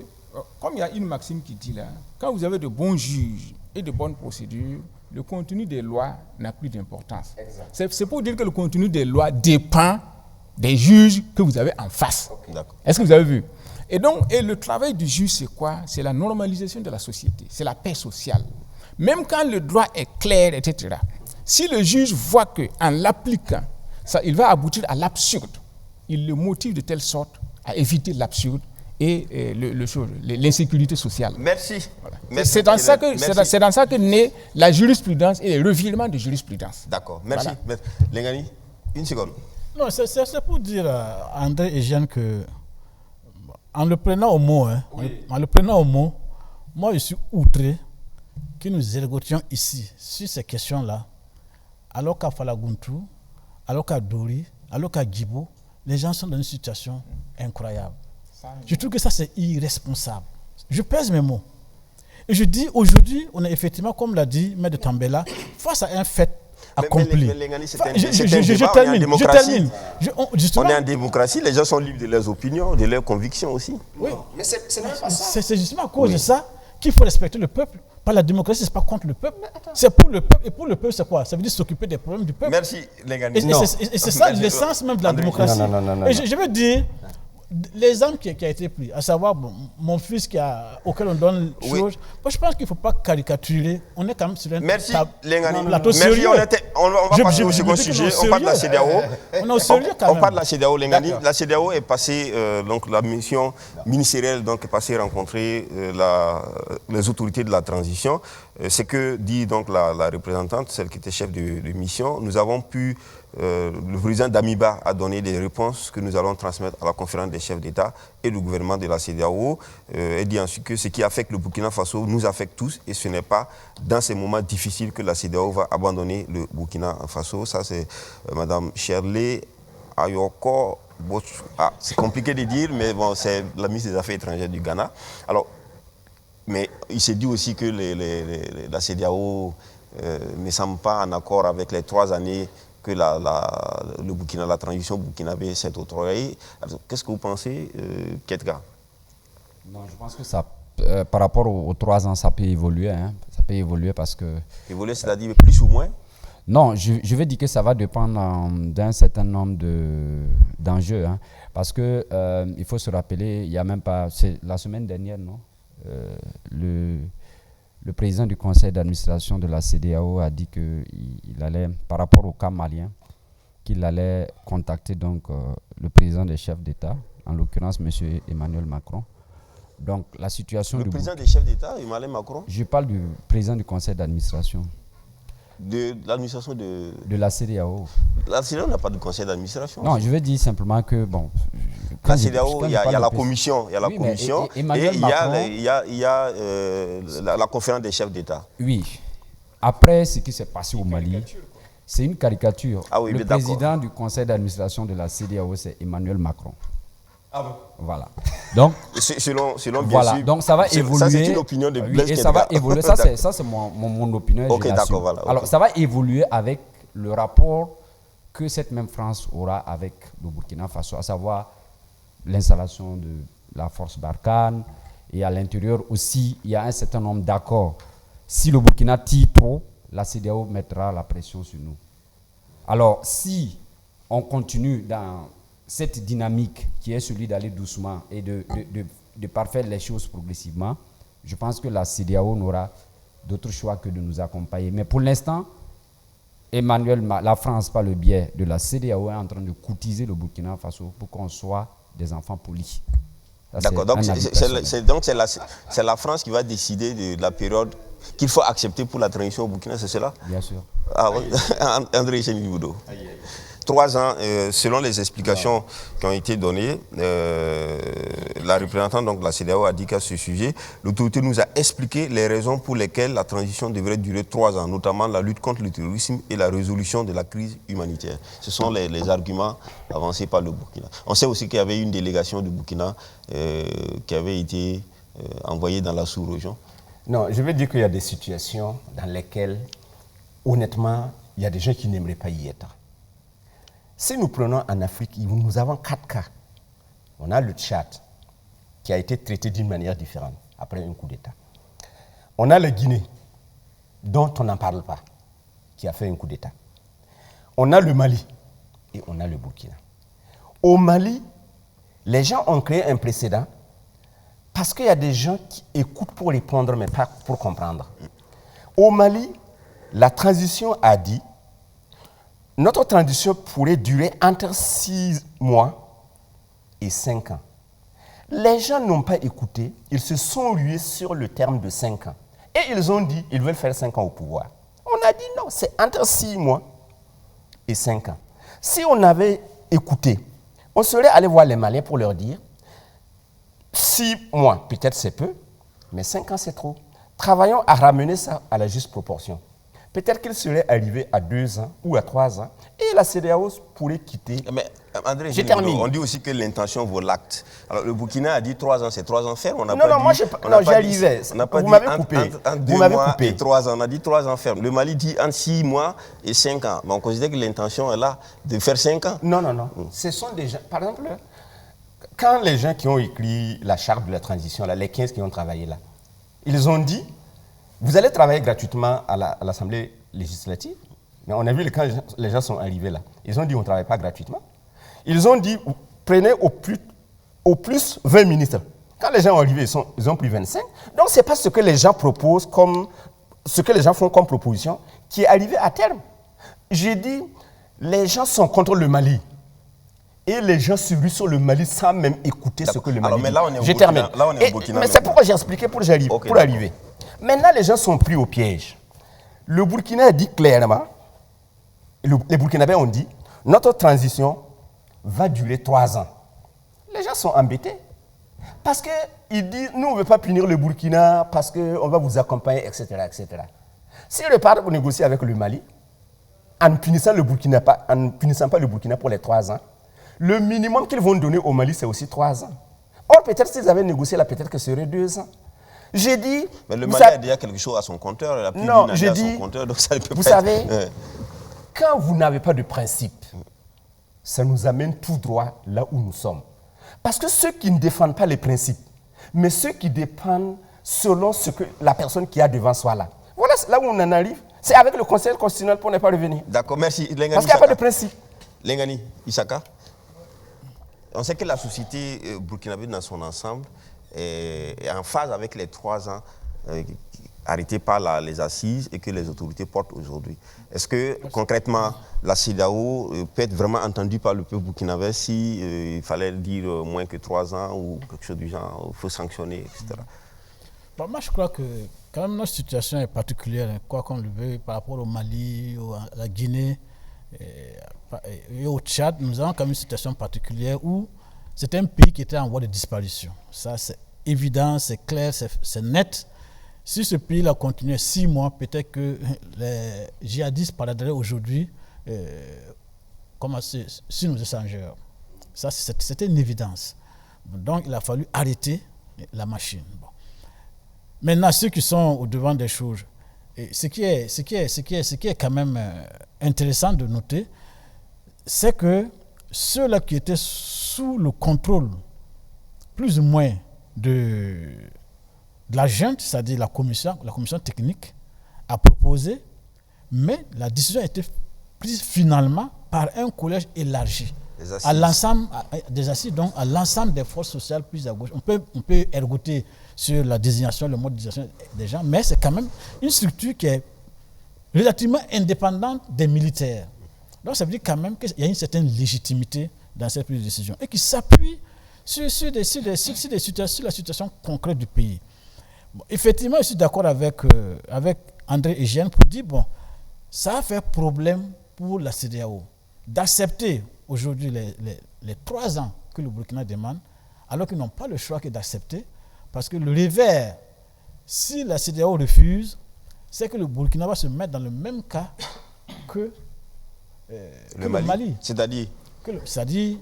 comme il y a une maxime qui dit là, quand vous avez de bons juges et de bonnes procédures, le contenu des lois n'a plus d'importance. C'est pour dire que le contenu des lois dépend des juges que vous avez en face. D'accord. Est-ce que vous avez vu? Et le travail du juge, c'est quoi? C'est la normalisation de la société, c'est la paix sociale. Même quand le droit est clair, etc., si le juge voit qu'en l'appliquant, il va aboutir à l'absurde, il le motive de telle sorte à éviter l'absurde et l'insécurité sociale. Merci. Voilà. Merci. C'est dans ça que naît la jurisprudence et les revirements de jurisprudence. D'accord. Merci. Voilà. Merci. Lengani, une seconde. Non, c'est pour dire à André et Jeanne que, en le prenant au mot, moi je suis outré que nous ergotions ici sur ces questions-là, alors qu'à Falaguntu, alors qu'à Dori, alors qu'à Djibo, les gens sont dans une situation incroyable. Je trouve que ça, c'est irresponsable. Je pèse mes mots. Et je dis, aujourd'hui, on est effectivement, comme l'a dit M. Tambela, face à un fait accompli. Je termine. On est en démocratie, les gens sont libres de leurs opinions, de leurs convictions aussi. Oui, mais c'est justement à cause de ça qu'il faut respecter le peuple. Pas la démocratie, c'est pas contre le peuple. C'est pour le peuple. Et pour le peuple, c'est quoi? Ça veut dire s'occuper des problèmes du peuple. Merci, Lengani. Et c'est ça l'essence même de la démocratie. Non. Et je veux dire, l'exemple qui a été pris, à savoir mon fils auquel on donne choses, moi je pense qu'il ne faut pas caricaturer. On est quand même sur un Merci, plateau sérieux. on va passer au second sujet. On parle de la CEDEAO. On est au sérieux quand même. On parle de la CEDEAO, Lengani. La CEDEAO est passée, donc la mission ministérielle donc, est passée rencontrer les autorités de la transition. Ce que dit donc la représentante, celle qui était chef de mission. Nous avons pu... le président d'Amiba a donné des réponses que nous allons transmettre à la conférence des chefs d'État et du gouvernement de la CEDEAO. Elle dit ensuite que ce qui affecte le Burkina Faso nous affecte tous et ce n'est pas dans ces moments difficiles que la CEDEAO va abandonner le Burkina Faso. Ça, c'est Mme Shirley Ayoko. C'est compliqué de dire, mais bon, c'est la ministre des Affaires étrangères du Ghana. Alors, mais il s'est dit aussi que la CEDEAO ne semble pas en accord avec les 3 années que le Burkina, la transition burkinabé s'est octroyée. Qu'est-ce que vous pensez, Ketka? Non, je pense que ça, par rapport aux 3 ans, ça peut évoluer. Hein. Ça peut évoluer parce que... Évoluer, c'est-à-dire plus ou moins? Non, je vais dire que ça va dépendre d'un certain nombre d'enjeux. Hein. Parce que il faut se rappeler, il n'y a même pas... C'est la semaine dernière, non? Le président du conseil d'administration de la CEDEAO a dit qu'il allait, par rapport au cas malien, qu'il allait contacter donc, le président des chefs d'État, en l'occurrence M. Emmanuel Macron. Donc la situation... Le président des chefs d'État, Emmanuel Macron? Je parle du président du conseil d'administration. De l'administration de la CEDEAO. La CEDEAO n'a pas de conseil d'administration. Non, je veux dire simplement que, bon... La CEDEAO, il y a la commission, et il y a la conférence des chefs d'État. Oui. Après ce qui s'est passé au Mali, c'est une caricature. Ah oui, le président du conseil d'administration de la CEDEAO, c'est Emmanuel Macron. Ah bon? Voilà. Donc, selon bien voilà. sûr. Donc ça va évoluer. Ça, c'est une opinion de Blaise et ça va évoluer. Ça, c'est mon opinion. Ok, d'accord, voilà. Alors, ça va évoluer avec le rapport que cette même France aura avec le Burkina Faso, à savoir l'installation de la force Barkhane. Et à l'intérieur aussi, il y a un certain nombre d'accords. Si le Burkina tire trop, la CEDEAO mettra la pression sur nous. Alors, si on continue dans cette dynamique qui est celui d'aller doucement et de parfaire les choses progressivement, je pense que la CEDEAO n'aura d'autre choix que de nous accompagner. Mais pour l'instant, la France, par le biais de la CEDEAO, est en train de courtiser le Burkina Faso pour qu'on soit des enfants polis. D'accord, donc c'est la France qui va décider de la période qu'il faut accepter pour la transition au Burkina, c'est cela? Bien sûr. Ah, oui. André Cheniboudo. 3 ans, selon les explications qui ont été données, la représentante donc, de la CEDEAO a dit qu'à ce sujet, l'autorité nous a expliqué les raisons pour lesquelles la transition devrait durer 3 ans, notamment la lutte contre le terrorisme et la résolution de la crise humanitaire. Ce sont les arguments avancés par le Burkina. On sait aussi qu'il y avait une délégation du Burkina qui avait été envoyée dans la sous-région. Non, je veux dire qu'il y a des situations dans lesquelles, honnêtement, il y a des gens qui n'aimeraient pas y être. Si nous prenons en Afrique, nous avons 4 cas. On a le Tchad, qui a été traité d'une manière différente après un coup d'État. On a la Guinée, dont on n'en parle pas, qui a fait un coup d'État. On a le Mali et on a le Burkina. Au Mali, les gens ont créé un précédent parce qu'il y a des gens qui écoutent pour répondre, mais pas pour comprendre. Au Mali, la transition a dit notre transition pourrait durer entre 6 mois et 5 ans. Les gens n'ont pas écouté, ils se sont rués sur le terme de 5 ans. Et ils ont dit ils veulent faire 5 ans au pouvoir. On a dit non, c'est entre 6 mois et 5 ans. Si on avait écouté, on serait allé voir les Maliens pour leur dire 6 mois, peut-être c'est peu, mais 5 ans c'est trop. Travaillons à ramener ça à la juste proportion. Peut-être qu'il serait arrivé à 2 ans ou à 3 ans et la CEDEAO pourrait quitter. Mais André, Je termine. on dit aussi que l'intention vaut l'acte. Alors le Burkina a dit 3 ans, c'est 3 ans ferme. Non, moi j'y arrivais. Vous m'avez coupé. Entre 2 mois et 3 ans. On a dit 3 ans ferme. Le Mali dit entre 6 mois et 5 ans. Mais on considère que l'intention est là de faire 5 ans. Non. Ce sont des gens. Par exemple, quand les gens qui ont écrit la charte de la transition, là, les 15 qui ont travaillé là, ils ont dit vous allez travailler gratuitement à l'Assemblée législative. Mais on a vu quand les gens sont arrivés là. Ils ont dit on ne travaille pas gratuitement. Ils ont dit prenez au plus 20 ministres. Quand les gens sont arrivés, ils ont pris 25. Donc ce n'est pas ce que les gens proposent ce que les gens font comme proposition qui est arrivé à terme. J'ai dit les gens sont contre le Mali. Et les gens se ruent sur le Mali sans même écouter ce que le Mali dit. Mais là, on est au Je Burkina, termine. Là, on est au Burkina mais c'est pourquoi j'ai expliqué pour arriver. Maintenant, les gens sont pris au piège. Le Burkina a dit clairement, les Burkinabés ont dit, notre transition va durer 3 ans. Les gens sont embêtés. Parce qu'ils disent, nous, on ne veut pas punir le Burkina parce qu'on va vous accompagner, etc. etc. S'ils repartent pour négocier avec le Mali, en ne punissant pas le Burkina pour les 3 ans, le minimum qu'ils vont donner au Mali, c'est aussi 3 ans. Or, peut-être s'ils avaient négocié là, peut-être que ce serait 2 ans. J'ai dit... Mais le Mali a déjà quelque chose à son compteur. Non, j'ai dit... Compteur, donc ça ne peut vous pas savez, être... quand vous n'avez pas de principe, ça nous amène tout droit là où nous sommes. Parce que ceux qui ne défendent pas les principes, mais ceux qui dépendent selon ce que la personne qui a devant soi là. Voilà là où on en arrive. C'est avec le Conseil constitutionnel pour ne pas revenir. D'accord, merci. Lengani Parce qu'il n'y a pas de principe. Lengani Isaka, on sait que la société burkinabé dans son ensemble est en phase avec les 3 ans arrêtés par les assises et que les autorités portent aujourd'hui. Est-ce que concrètement la CEDEAO peut être vraiment entendue par le peuple burkinabé si il fallait dire moins que 3 ans ou quelque chose du genre, il faut sanctionner, etc. Bon, moi je crois que quand même notre situation est particulière, quoi qu'on le veuille, par rapport au Mali, à la Guinée et au Tchad, nous avons quand même une situation particulière où c'est un pays qui était en voie de disparition. Ça, c'est évident, c'est clair, c'est net. Si ce pays-là continuait 6 mois, peut-être que les djihadistes parleraient aujourd'hui comme sur nos échangeurs. Ça, c'était une évidence. Donc, il a fallu arrêter la machine. Bon. Maintenant, ceux qui sont au devant des choses, ce qui est quand même intéressant de noter, c'est que ceux-là qui étaient sous le contrôle, plus ou moins, de la junte, c'est-à-dire la commission technique, a proposé, mais la décision a été prise finalement par un collège élargi à l'ensemble des assises, donc à l'ensemble des forces sociales plus à gauche. On peut ergoter sur la désignation, le mode de désignation des gens, mais c'est quand même une structure qui est relativement indépendante des militaires. Donc ça veut dire quand même qu'il y a une certaine légitimité dans cette prise de décision et qui s'appuie sur la situation concrète du pays. Bon, effectivement, je suis d'accord avec André Eugène pour dire, bon, ça a fait problème pour la CEDEAO d'accepter aujourd'hui les 3 ans que le Burkina demande, alors qu'ils n'ont pas le choix que d'accepter, parce que le revers, si la CEDEAO refuse, c'est que le Burkina va se mettre dans le même cas que le Mali. C'est-à-dire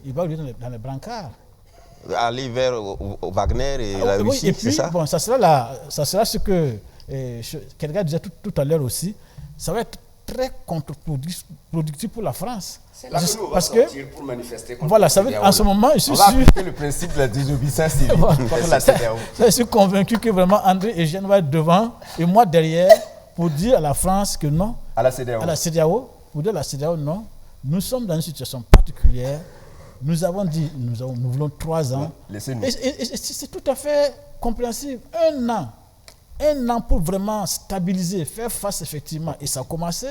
il va aller dans les brancards. Aller vers Wagner et la Russie, et puis, c'est ça? Bon, ça sera ce que quelqu'un disait tout à l'heure aussi, ça va être très contre-productif pour la France. C'est là que nous parce que pour manifester contre voilà, ça veut dire, en ce moment, je suis sûr... On va appliquer le principe de la désobéissance civile contre la CEDEAO. Je suis convaincu que vraiment André Eugène va être devant et moi derrière pour dire à la France que non. À la CEDEAO. Pour dire à la CEDEAO, non. Nous sommes dans une situation particulière nous avons dit, nous voulons 3 ans. Laissez-nous. Et c'est tout à fait compréhensible. 1 an pour vraiment stabiliser, faire face effectivement. Et ça a commencé.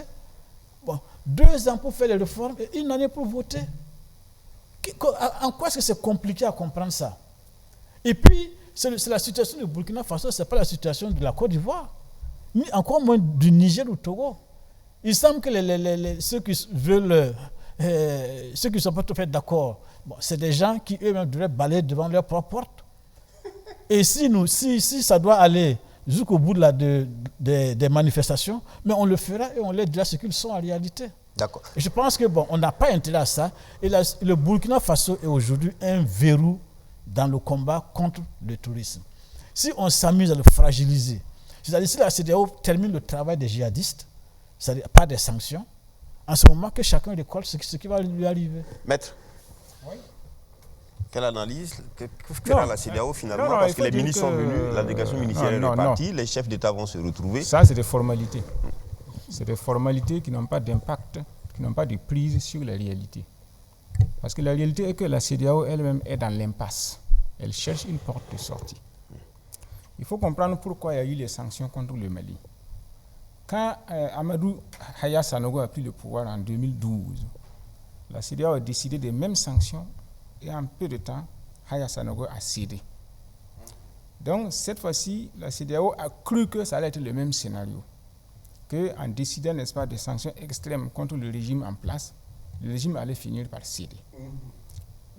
Bon, 2 ans pour faire les réformes et 1 année pour voter. En quoi est-ce que c'est compliqué à comprendre ça? Et puis, c'est la situation du Burkina Faso, ce n'est pas la situation de la Côte d'Ivoire, ni encore moins du Niger ou du Togo. Il semble que ceux qui veulent, ceux qui ne sont pas tout à fait d'accord, bon, c'est des gens qui eux-mêmes devraient balayer devant leur propre porte. Et si ça doit aller jusqu'au bout des manifestations, mais on le fera et on leur dira ce qu'ils sont en réalité. D'accord. Et je pense que on n'a pas intérêt à ça. Et le Burkina Faso est aujourd'hui un verrou dans le combat contre le tourisme. Si on s'amuse à le fragiliser, c'est-à-dire si la CEDEAO termine le travail des djihadistes, c'est-à-dire pas des sanctions, en ce moment que chacun récolte ce qui va lui arriver. Maître, quelle analyse que fera la CEDEAO finalement? Parce que les ministres sont venus, la délégation ministérielle est partie, les chefs d'État vont se retrouver. Ça, c'est des formalités. C'est des formalités qui n'ont pas d'impact, qui n'ont pas de prise sur la réalité. Parce que la réalité est que la CEDEAO elle-même est dans l'impasse. Elle cherche une porte de sortie. Il faut comprendre pourquoi il y a eu les sanctions contre le Mali. Quand Amadou Haya Sanogo a pris le pouvoir en 2012, la CEDEAO a décidé des mêmes sanctions et en peu de temps, Haya Sanogo a cédé. Donc cette fois-ci, la CEDEAO a cru que ça allait être le même scénario. Qu'en décidant, n'est-ce pas, des sanctions extrêmes contre le régime en place, le régime allait finir par céder.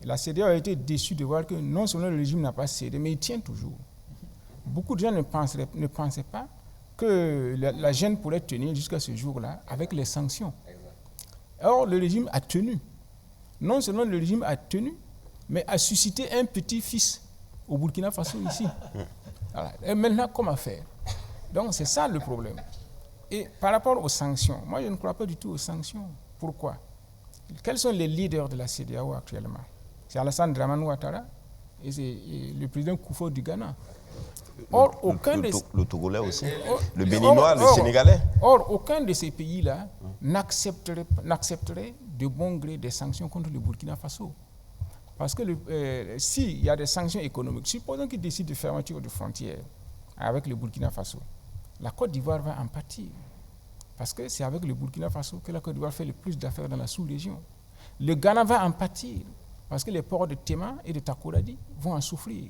Et la CEDEAO a été déçue de voir que non seulement le régime n'a pas cédé, mais il tient toujours. Beaucoup de gens ne pensaient pas que la gêne pourrait tenir jusqu'à ce jour-là avec les sanctions. Or, le régime a tenu. Non seulement le régime a tenu, mais a suscité un petit-fils au Burkina Faso ici. Voilà. Et maintenant, comment faire? Donc, c'est ça le problème. Et par rapport aux sanctions, moi, je ne crois pas du tout aux sanctions. Pourquoi? Quels sont les leaders de la CEDEAO actuellement? C'est Alassane Dramane Ouattara et c'est le président Koufou du Ghana. Or, le Togolais aussi, le Béninois, le Sénégalais. Or, aucun de ces pays-là n'accepterait de bon gré des sanctions contre le Burkina Faso. Parce que s'il y a des sanctions économiques, supposons qu'ils décident de fermeture de frontières avec le Burkina Faso, la Côte d'Ivoire va en pâtir. Parce que c'est avec le Burkina Faso que la Côte d'Ivoire fait le plus d'affaires dans la sous-région. Le Ghana va en pâtir. Parce que les ports de Tema et de Takoradi vont en souffrir.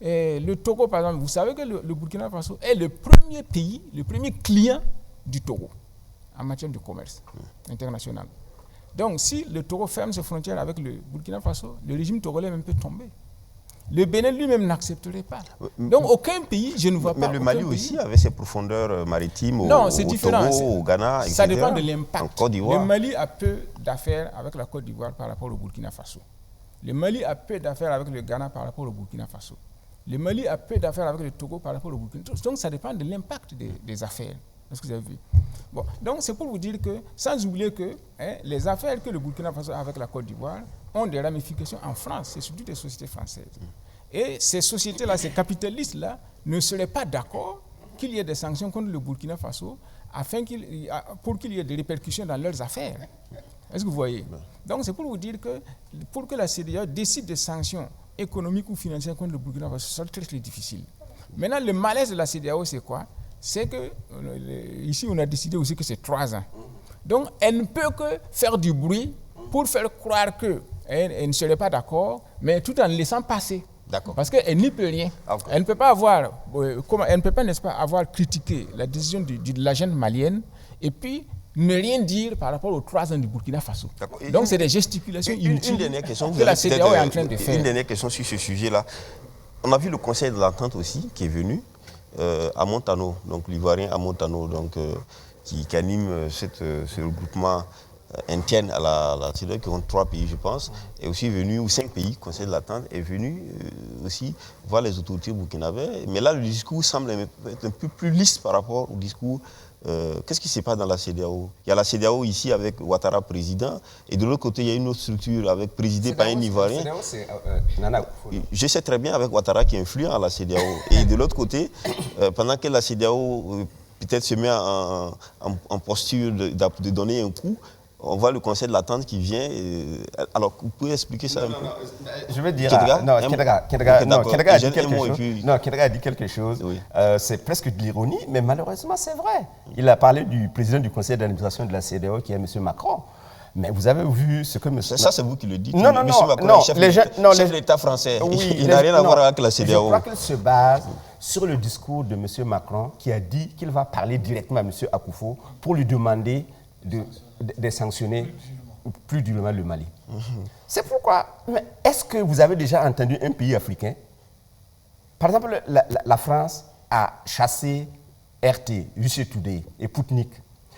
Et le Togo, par exemple, vous savez que le Burkina Faso est le premier pays, le premier client du Togo en matière de commerce international. Donc, si le Togo ferme ses frontières avec le Burkina Faso, le régime togolais même peut tomber. Le Bénin lui-même n'accepterait pas. Donc, aucun pays, je ne vois pas. Mais le Mali aussi avait ses profondeurs maritimes au Togo, au Ghana, etc. Ça dépend de l'impact. En Côte d'Ivoire. Le Mali a peu d'affaires avec la Côte d'Ivoire par rapport au Burkina Faso. Le Mali a peu d'affaires avec le Ghana par rapport au Burkina Faso. Le Mali a peu d'affaires avec le Togo par rapport au Burkina Faso. Donc, ça dépend de l'impact des affaires. Est-ce que vous avez vu? Bon, donc, c'est pour vous dire que, sans oublier que les affaires que le Burkina Faso a avec la Côte d'Ivoire ont des ramifications en France. C'est surtout des sociétés françaises. Et ces sociétés-là, ces capitalistes-là, ne seraient pas d'accord qu'il y ait des sanctions contre le Burkina Faso pour qu'il y ait des répercussions dans leurs affaires. Est-ce que vous voyez? Donc, c'est pour vous dire que pour que la CEDEAO décide des sanctions économiques ou financières contre le Burkina Faso, c'est très, très difficile. Maintenant, le malaise de la CEDEAO, c'est quoi? C'est que, ici, on a décidé aussi que c'est 3 ans. Donc, elle ne peut que faire du bruit pour faire croire qu'elle ne serait pas d'accord, mais tout en laissant passer. Parce qu'elle n'y peut rien. Okay. Elle ne peut pas avoir, n'est-ce pas, avoir critiqué la décision de la jeune malienne et puis ne rien dire par rapport aux 3 ans du Burkina Faso. Donc c'est des gesticulations inutiles une dernière question que la CEDEAO est en train de faire. Une dernière question sur ce sujet-là. On a vu le Conseil de l'Entente aussi qui est venu à Montano, donc l'Ivoirien à Montano, donc, qui anime ce regroupement interne à la CEDEAO, qui ont 3 pays, je pense, est aussi venu, ou 5 pays, Conseil de l'Entente, est venu aussi voir les autorités burkinabées. Mais là, le discours semble être un peu plus lisse par rapport au discours. Qu'est-ce qui se passe dans la CEDEAO? Il y a la CEDEAO ici avec Ouattara président, et de l'autre côté, il y a une autre structure présidée par un Ivoirien. Je sais très bien avec Ouattara qui est influent à la CEDEAO. Et de l'autre côté, pendant que la CEDEAO peut-être se met en posture de donner un coup, On voit le conseil de l'entente qui vient. Alors, vous pouvez expliquer ça un peu? Je vais dire... Kedaga a dit quelque chose. Oui. C'est presque de l'ironie, mais malheureusement, c'est vrai. Il a parlé du président du conseil d'administration de la CEDEAO, qui est M. Macron. Mais vous avez vu ce que M. Ça, c'est vous qui le dites. Non, Macron est chef de l'État français. Oui, il n'a rien à voir avec la CEDEAO. Je crois qu'il se base sur le discours de M. Macron, qui a dit qu'il va parler directement à M. Akufo pour lui demander de sanctionner plus durement le Mali. C'est pourquoi, est-ce que vous avez déjà entendu un pays africain? Par exemple, la France a chassé RT, Russia Today et Poutnik.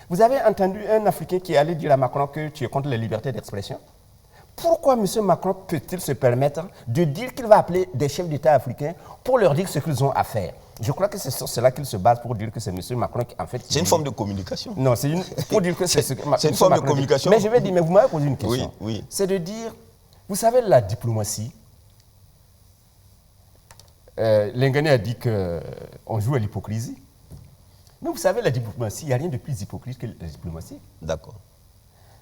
Vous avez entendu un Africain qui est allé dire à Macron que tu es contre la liberté d'expression? Pourquoi M. Macron peut-il se permettre de dire qu'il va appeler des chefs d'État africains pour leur dire ce qu'ils ont à faire? Je crois que c'est sur cela qu'il se base pour dire que c'est M. Macron qui, en fait... C'est une forme de communication. Non, pour dire que c'est ce que... C'est une forme de communication. Mais je vais dire, mais vous m'avez posé une question. Oui. C'est de dire, vous savez, la diplomatie, Lengani a dit qu'on joue à l'hypocrisie. Mais vous savez, la diplomatie, il n'y a rien de plus hypocrite que la diplomatie. D'accord.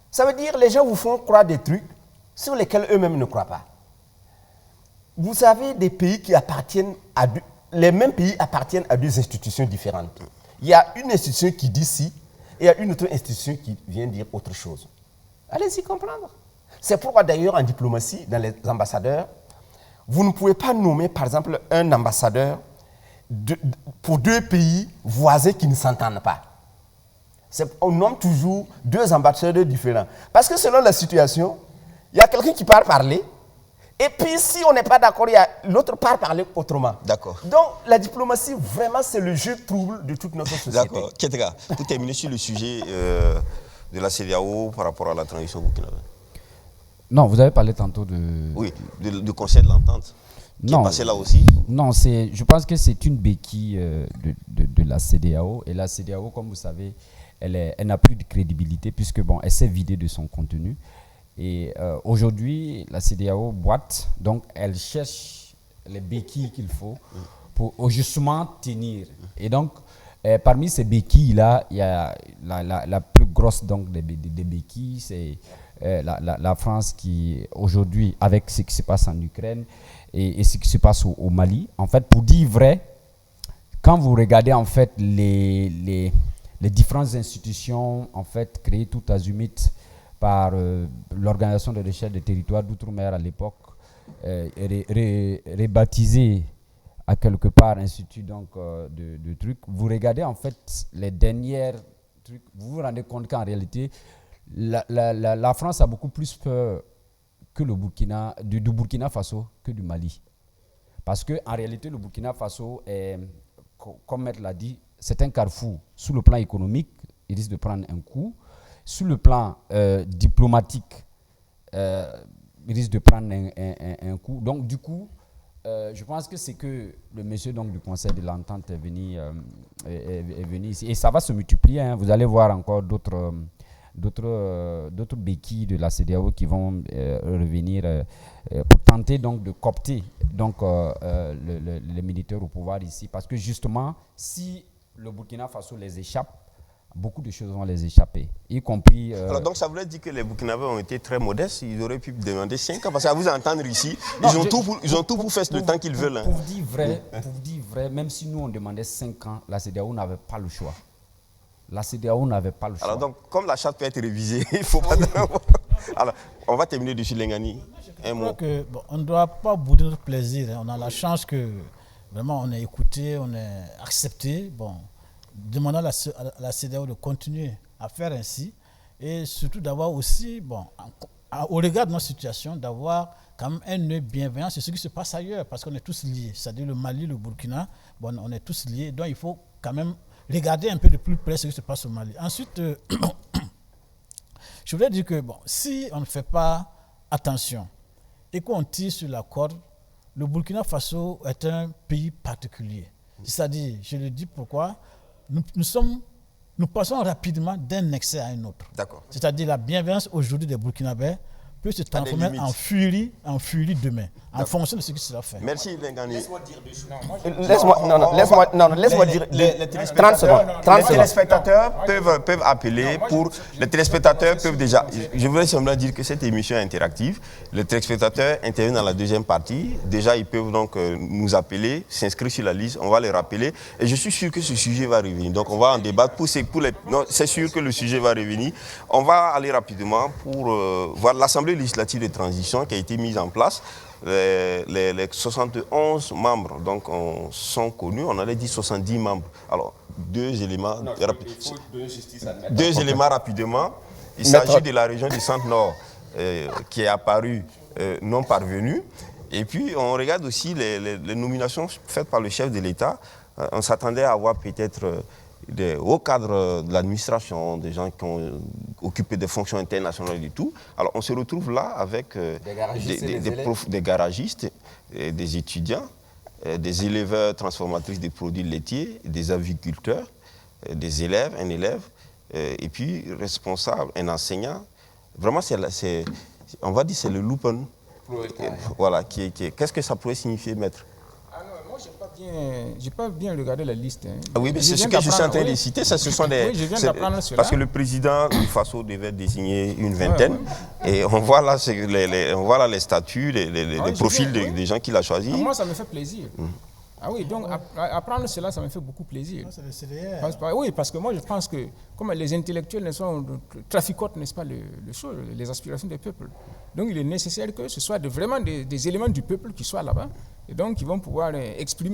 Ça veut dire les gens vous font croire des trucs sur lesquels eux-mêmes ne croient pas. Vous savez, des pays qui appartiennent à deux... Les mêmes pays appartiennent à deux institutions différentes. Il y a une institution qui dit ci, et il y a une autre institution qui vient dire autre chose. Allez-y comprendre. C'est pourquoi d'ailleurs en diplomatie, dans les ambassadeurs, vous ne pouvez pas nommer par exemple un ambassadeur pour deux pays voisins qui ne s'entendent pas. On nomme toujours deux ambassadeurs différents. Parce que selon la situation, il y a quelqu'un qui part parler, et puis si on n'est pas d'accord, il y a l'autre part parler autrement. D'accord. Donc la diplomatie, vraiment, c'est le jeu trouble de toute notre société. D'accord. Kedaga, pour terminer sur le sujet de la CEDEAO par rapport à la transition burkinabé. Non, vous avez parlé tantôt de... Oui, du conseil de l'entente. Qui est passé là aussi. Non, je pense que c'est une béquille de la CEDEAO. Et la CEDEAO, comme vous savez, elle n'a plus de crédibilité puisque elle s'est vidée de son contenu. Et aujourd'hui, la CEDEAO boite, donc elle cherche les béquilles qu'il faut pour justement tenir. Et donc, parmi ces béquilles-là, il y a la plus grosse donc, des béquilles, c'est la France qui, aujourd'hui, avec ce qui se passe en Ukraine et ce qui se passe au Mali, en fait, pour dire vrai, quand vous regardez en fait les différentes institutions en fait créées tout azimut par l'Organisation de recherche des territoires d'outre-mer à l'époque, rebaptisée à quelque part Institut donc, de trucs, vous regardez en fait les dernières trucs, vous vous rendez compte qu'en réalité, la France a beaucoup plus peur que du Burkina Faso que du Mali. Parce qu'en réalité, le Burkina Faso, comme Maître l'a dit, c'est un carrefour. Sur le plan économique, il risque de prendre un coup. Sur le plan diplomatique, il risque de prendre un coup. Donc, du coup, je pense que c'est que le monsieur donc, du Conseil de l'Entente est venu ici. Et ça va se multiplier. Hein. Vous allez voir encore d'autres béquilles de la CEDEAO qui vont revenir pour tenter donc, de coopter donc, les militaires au pouvoir ici. Parce que justement, si le Burkina Faso les échappe, beaucoup de choses vont les échapper, y compris... Alors donc ça voulait dire que les Burkinabés ont été très modestes, ils auraient pu demander 5 ans, parce qu'à vous entendre ici, ils ont tout pour faire le temps qu'ils veulent. Pour dire vrai, même si nous on demandait 5 ans, la CEDEAO n'avait pas le choix. La CEDEAO n'avait pas le choix. Alors donc, comme la charte peut être révisée, il ne faut pas... Alors, on va terminer dessus, Lengani. Je crois que, on ne doit pas bouder notre plaisir. Hein. On a la chance que vraiment on est écouté, on est accepté. Demandant à la CEDEAO de continuer à faire ainsi et surtout d'avoir aussi, au regard de notre situation, d'avoir quand même un œil bienveillant sur ce qui se passe ailleurs parce qu'on est tous liés. C'est-à-dire le Mali, le Burkina, on est tous liés. Donc il faut quand même regarder un peu de plus près ce qui se passe au Mali. Ensuite, je voudrais dire que si on ne fait pas attention et qu'on tire sur la corde, le Burkina Faso est un pays particulier. C'est-à-dire, je le dis pourquoi, nous passons rapidement d'un excès à un autre. D'accord. C'est-à-dire la bienveillance aujourd'hui des Burkinabés peut se transformer en furie demain, en fonction de ce qui sera fait. Merci, Lengani. Laisse-moi dire 30 secondes. Les téléspectateurs peuvent appeler pour... Les téléspectateurs peuvent déjà... Je voulais simplement dire que cette émission est interactive. Les téléspectateurs interviennent dans la deuxième partie. Déjà, ils peuvent donc nous appeler, s'inscrire sur la liste. On va les rappeler. Et je suis sûr que ce sujet va revenir. Donc, on va en débattre. C'est sûr que le sujet va revenir. On va aller rapidement pour voir l'Assemblée législative de transition qui a été mise en place. Les 71 membres donc, sont connus, on allait dire 70 membres. Alors, deux éléments rapidement. Il s'agit de la région du Centre-Nord qui est apparue non parvenue. Et puis, on regarde aussi les nominations faites par le chef de l'État. On s'attendait à avoir peut-être des hauts cadres de l'administration, des gens qui ont occupé des fonctions internationales et tout. Alors on se retrouve là avec des garagistes, des étudiants, des éleveurs transformatrices des produits laitiers, des aviculteurs, des élèves, un élève, et puis responsable, un enseignant. Vraiment, on va dire c'est le loupen. Voilà, qu'est-ce que ça pourrait signifier, maître? J'ai pas bien regardé la liste. Hein. Ah oui, mais c'est ce que je suis en train de citer. Ça, ce sont des, oui, je viens d'apprendre cela. Parce que le président du FASO devait désigner une vingtaine. Et on voit là, les statuts, les profils des gens qu'il a choisis. Moi, ça me fait plaisir. Ah oui, donc apprendre cela, ça me fait beaucoup plaisir. Oui, parce que moi, je pense que comme les intellectuels traficotent, n'est-ce pas, les aspirations des peuples. Donc, il est nécessaire que ce soit vraiment des éléments du peuple qui soient là-bas. Et donc, ils vont pouvoir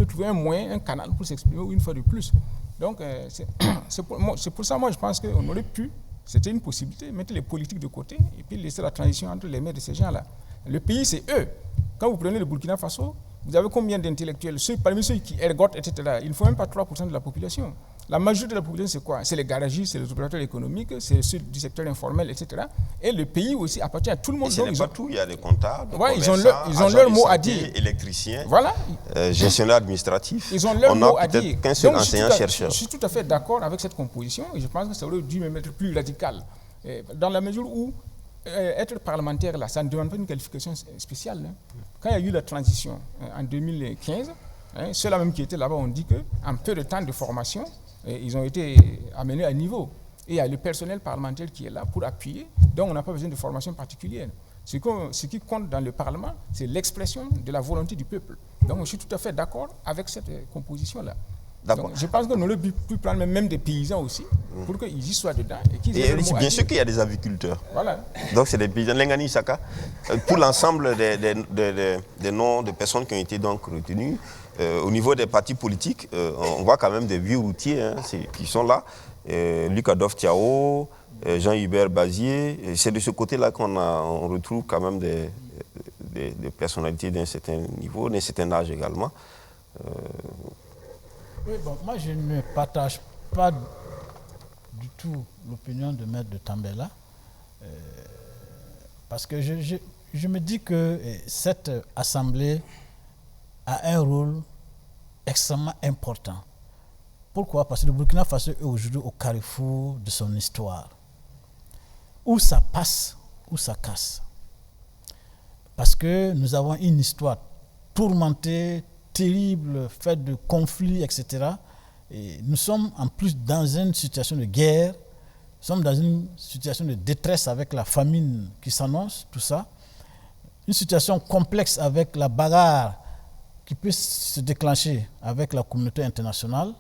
trouver un moyen, un canal pour s'exprimer une fois de plus. Donc, c'est pour ça, moi, je pense qu'on aurait pu, c'était une possibilité, mettre les politiques de côté et puis laisser la transition entre les mains de ces gens-là. Le pays, c'est eux. Quand vous prenez le Burkina Faso, vous avez combien d'intellectuels? Parmi ceux qui ergotent, etc., il ne faut même pas 3% de la population. La majorité de la population, c'est quoi? C'est les garagistes, c'est les opérateurs économiques, c'est ceux du secteur informel, etc. Et le pays aussi appartient à tout le monde. Et ce n'est pas tout, il y a des comptables, ouais, ils ont leur mot à dire. Électriciens, voilà. Gestionnaires administratifs. Ils ont leur mot à dire. On n'a peut-être qu'un seul enseignant-chercheur. Je suis tout à fait d'accord avec cette composition et je pense que ça aurait dû même être plus radical. Dans la mesure où être parlementaire, là, ça ne demande pas une qualification spéciale. Hein. Quand il y a eu la transition en 2015, ceux-là même qui étaient là-bas ont dit qu'en peu de temps de formation, ils ont été amenés à niveau. Et il y a le personnel parlementaire qui est là pour appuyer, donc on n'a pas besoin de formation particulière. Ce qui compte dans le Parlement, c'est l'expression de la volonté du peuple. Donc je suis tout à fait d'accord avec cette composition-là. Donc, je pense qu'on aurait pu prendre même des paysans aussi, pour qu'ils y soient dedans. Et bien sûr qu'il y a des aviculteurs. Voilà. Donc c'est des paysans. Lengani Saka, pour l'ensemble des noms de personnes qui ont été donc retenues, au niveau des partis politiques, on voit quand même des vieux routiers qui sont là. Luc Adolphe Thiao, Jean-Hubert Bazier. C'est de ce côté-là qu'on retrouve quand même des personnalités d'un certain niveau, d'un certain âge également. Oui, bon, moi je ne partage pas du tout l'opinion de Maître de Tambela, parce que je me dis que cette assemblée a un rôle extrêmement important. Pourquoi? Parce que le Burkina Faso est aujourd'hui au carrefour de son histoire. Où ça passe, où ça casse. Parce que nous avons une histoire tourmentée, terrible, faite de conflits, etc. Et nous sommes en plus dans une situation de guerre, nous sommes dans une situation de détresse avec la famine qui s'annonce, tout ça. Une situation complexe avec la bagarre qui peut se déclencher avec la communauté internationale.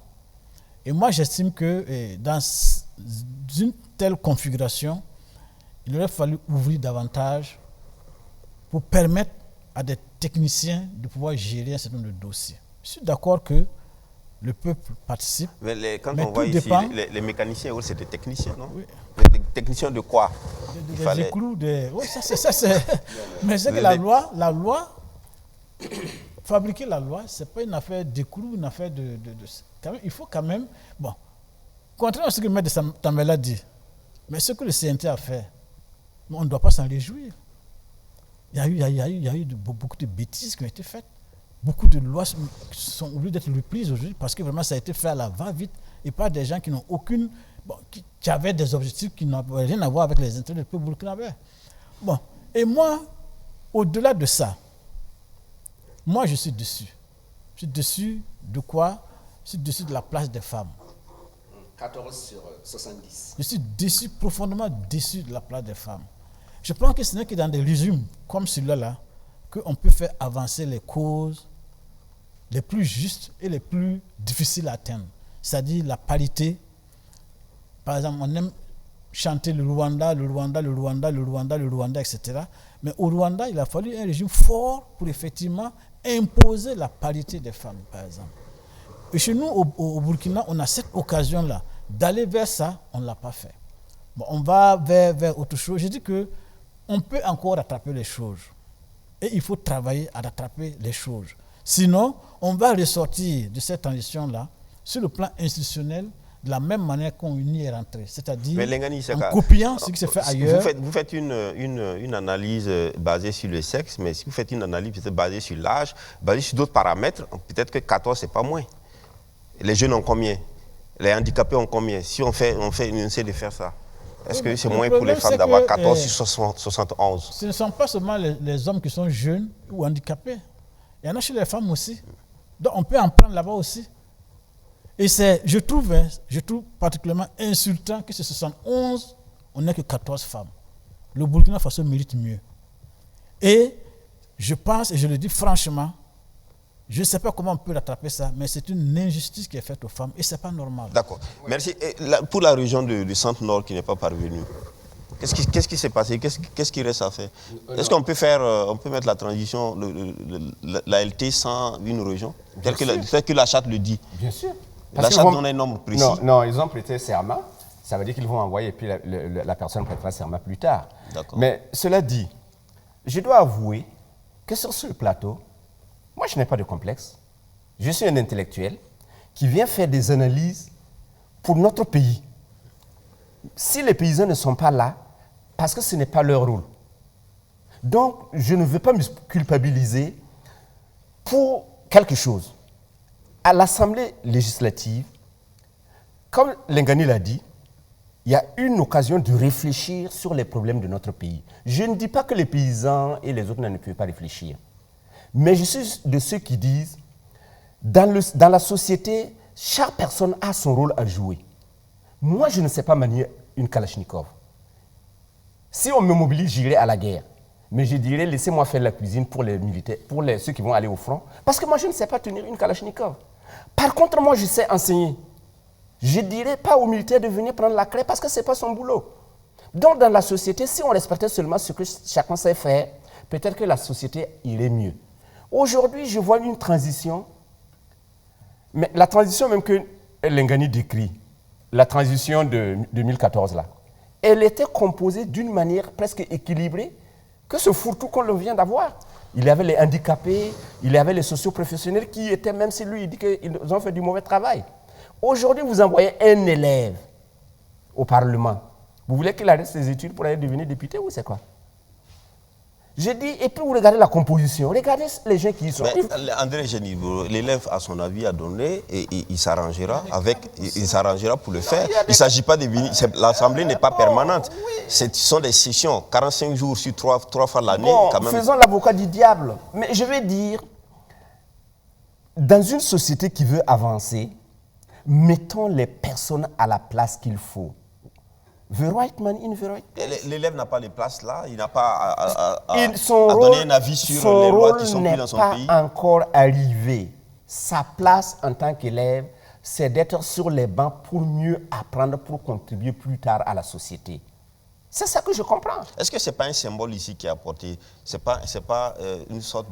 Et moi, j'estime que dans une telle configuration, il aurait fallu ouvrir davantage pour permettre à des techniciens de pouvoir gérer un certain nombre de dossiers. Je suis d'accord que le peuple participe. Mais quand on voit ici, les mécaniciens, c'est des techniciens, non? Oui. Des techniciens de quoi? Des éclous, oui, ça c'est... Mais c'est que la loi, fabriquer la loi, ce n'est pas une affaire d'éclous, une affaire de quand même, il faut quand même... Bon, contrairement à ce que M. Tambela dit, mais ce que le CNT a fait, on ne doit pas s'en réjouir. Il y a eu beaucoup de bêtises qui ont été faites. Beaucoup de lois sont obligées d'être reprises aujourd'hui parce que vraiment ça a été fait à la va-vite et pas des gens qui n'ont aucune... Bon, qui avaient des objectifs qui n'avaient rien à voir avec les intérêts du peuple burkinabé. Bon, Et moi, au-delà de ça, moi je suis déçu. Je suis déçu de quoi? Je suis déçu de la place des femmes. 14 sur 70. Je suis déçu, profondément déçu de la place des femmes. Je pense que ce n'est que dans des régimes comme celui-là qu'on peut faire avancer les causes les plus justes et les plus difficiles à atteindre. C'est-à-dire la parité. Par exemple, on aime chanter le Rwanda, le Rwanda, le Rwanda, le Rwanda, le Rwanda, etc. Mais au Rwanda, il a fallu un régime fort pour effectivement imposer la parité des femmes, par exemple. Et chez nous, au Burkina, on a cette occasion-là d'aller vers ça, on ne l'a pas fait. Bon, on va vers autre chose. Je dis qu'on peut encore rattraper les choses. Et il faut travailler à rattraper les choses. Sinon, on va ressortir de cette transition-là sur le plan institutionnel de la même manière qu'on y est rentré. C'est-à-dire en copiant ce qui se fait ailleurs. Vous faites une analyse basée sur le sexe, mais si vous faites une analyse peut-être basée sur l'âge, basée sur d'autres paramètres, peut-être que 14, c'est pas moins. Les jeunes ont combien? Les handicapés ont combien? Si on essaie de faire ça, est-ce que c'est moins pour les femmes d'avoir 14 sur 71? Ce ne sont pas seulement les hommes qui sont jeunes ou handicapés. Il y en a chez les femmes aussi. Donc on peut en prendre là-bas aussi. Et je trouve particulièrement insultant que ce 71, on n'ait que 14 femmes. Le Burkina Faso mérite mieux. Et je pense, et je le dis franchement, je ne sais pas comment on peut rattraper ça, mais c'est une injustice qui est faite aux femmes et ce n'est pas normal. D'accord. Merci. Et pour la région du centre-nord qui n'est pas parvenue, qu'est-ce qui s'est passé? Qu'est-ce qui reste à faire? Est-ce qu'on peut mettre la transition, la LT sans une région, tel que la charte le dit? Bien sûr. La charte donne un nombre précis. Non, ils ont prêté serment. Ça veut dire qu'ils vont envoyer et puis la personne prêtera serment plus tard. Mais cela dit, je dois avouer que sur ce plateau, moi je n'ai pas de complexe. Je suis un intellectuel qui vient faire des analyses pour notre pays. Si les paysans ne sont pas là, parce que ce n'est pas leur rôle. Donc, je ne veux pas me culpabiliser pour quelque chose. À l'Assemblée législative, comme Lengani l'a dit, il y a une occasion de réfléchir sur les problèmes de notre pays. Je ne dis pas que les paysans et les autres ne peuvent pas réfléchir. Mais je suis de ceux qui disent, dans la société, chaque personne a son rôle à jouer. Moi, je ne sais pas manier une Kalachnikov. Si on me mobilise, j'irai à la guerre. Mais je dirais, laissez-moi faire la cuisine pour les militaires, pour ceux qui vont aller au front. Parce que moi, je ne sais pas tenir une Kalachnikov. Par contre, moi, je sais enseigner. Je ne dirais pas aux militaires de venir prendre la craie parce que ce n'est pas son boulot. Donc, dans la société, si on respectait seulement ce que chacun sait faire, peut-être que la société irait mieux. Aujourd'hui, je vois une transition, mais la transition même que Lengani décrit, la transition de 2014 là, elle était composée d'une manière presque équilibrée que ce fourre-tout qu'on vient d'avoir. Il y avait les handicapés, il y avait les socio-professionnels qui étaient, même si lui il dit qu'ils ont fait du mauvais travail. Aujourd'hui, vous envoyez un élève au Parlement. Vous voulez qu'il arrête ses études pour aller devenir député ou c'est quoi? Je dis, et puis vous regardez la composition, regardez les gens qui y sont. Mais André Géniveau, l'élève a son avis à donner et il s'arrangera pour le faire. Il ne s'agit pas de venir, l'Assemblée n'est pas permanente. Ce sont des sessions, 45 jours sur 3 fois l'année. Bon, faisons l'avocat du diable. Mais je vais dire, dans une société qui veut avancer, mettons les personnes à la place qu'il faut. The right man in the right place. L'élève n'a pas de place là, il n'a pas à donner un avis sur les lois qui sont prises dans son pays. Son rôle n'est pas encore arrivé. Sa place en tant qu'élève, c'est d'être sur les bancs pour mieux apprendre, pour contribuer plus tard à la société. C'est ça que je comprends. Est-ce que ce n'est pas un symbole ici qui est apporté? Ce n'est pas une sorte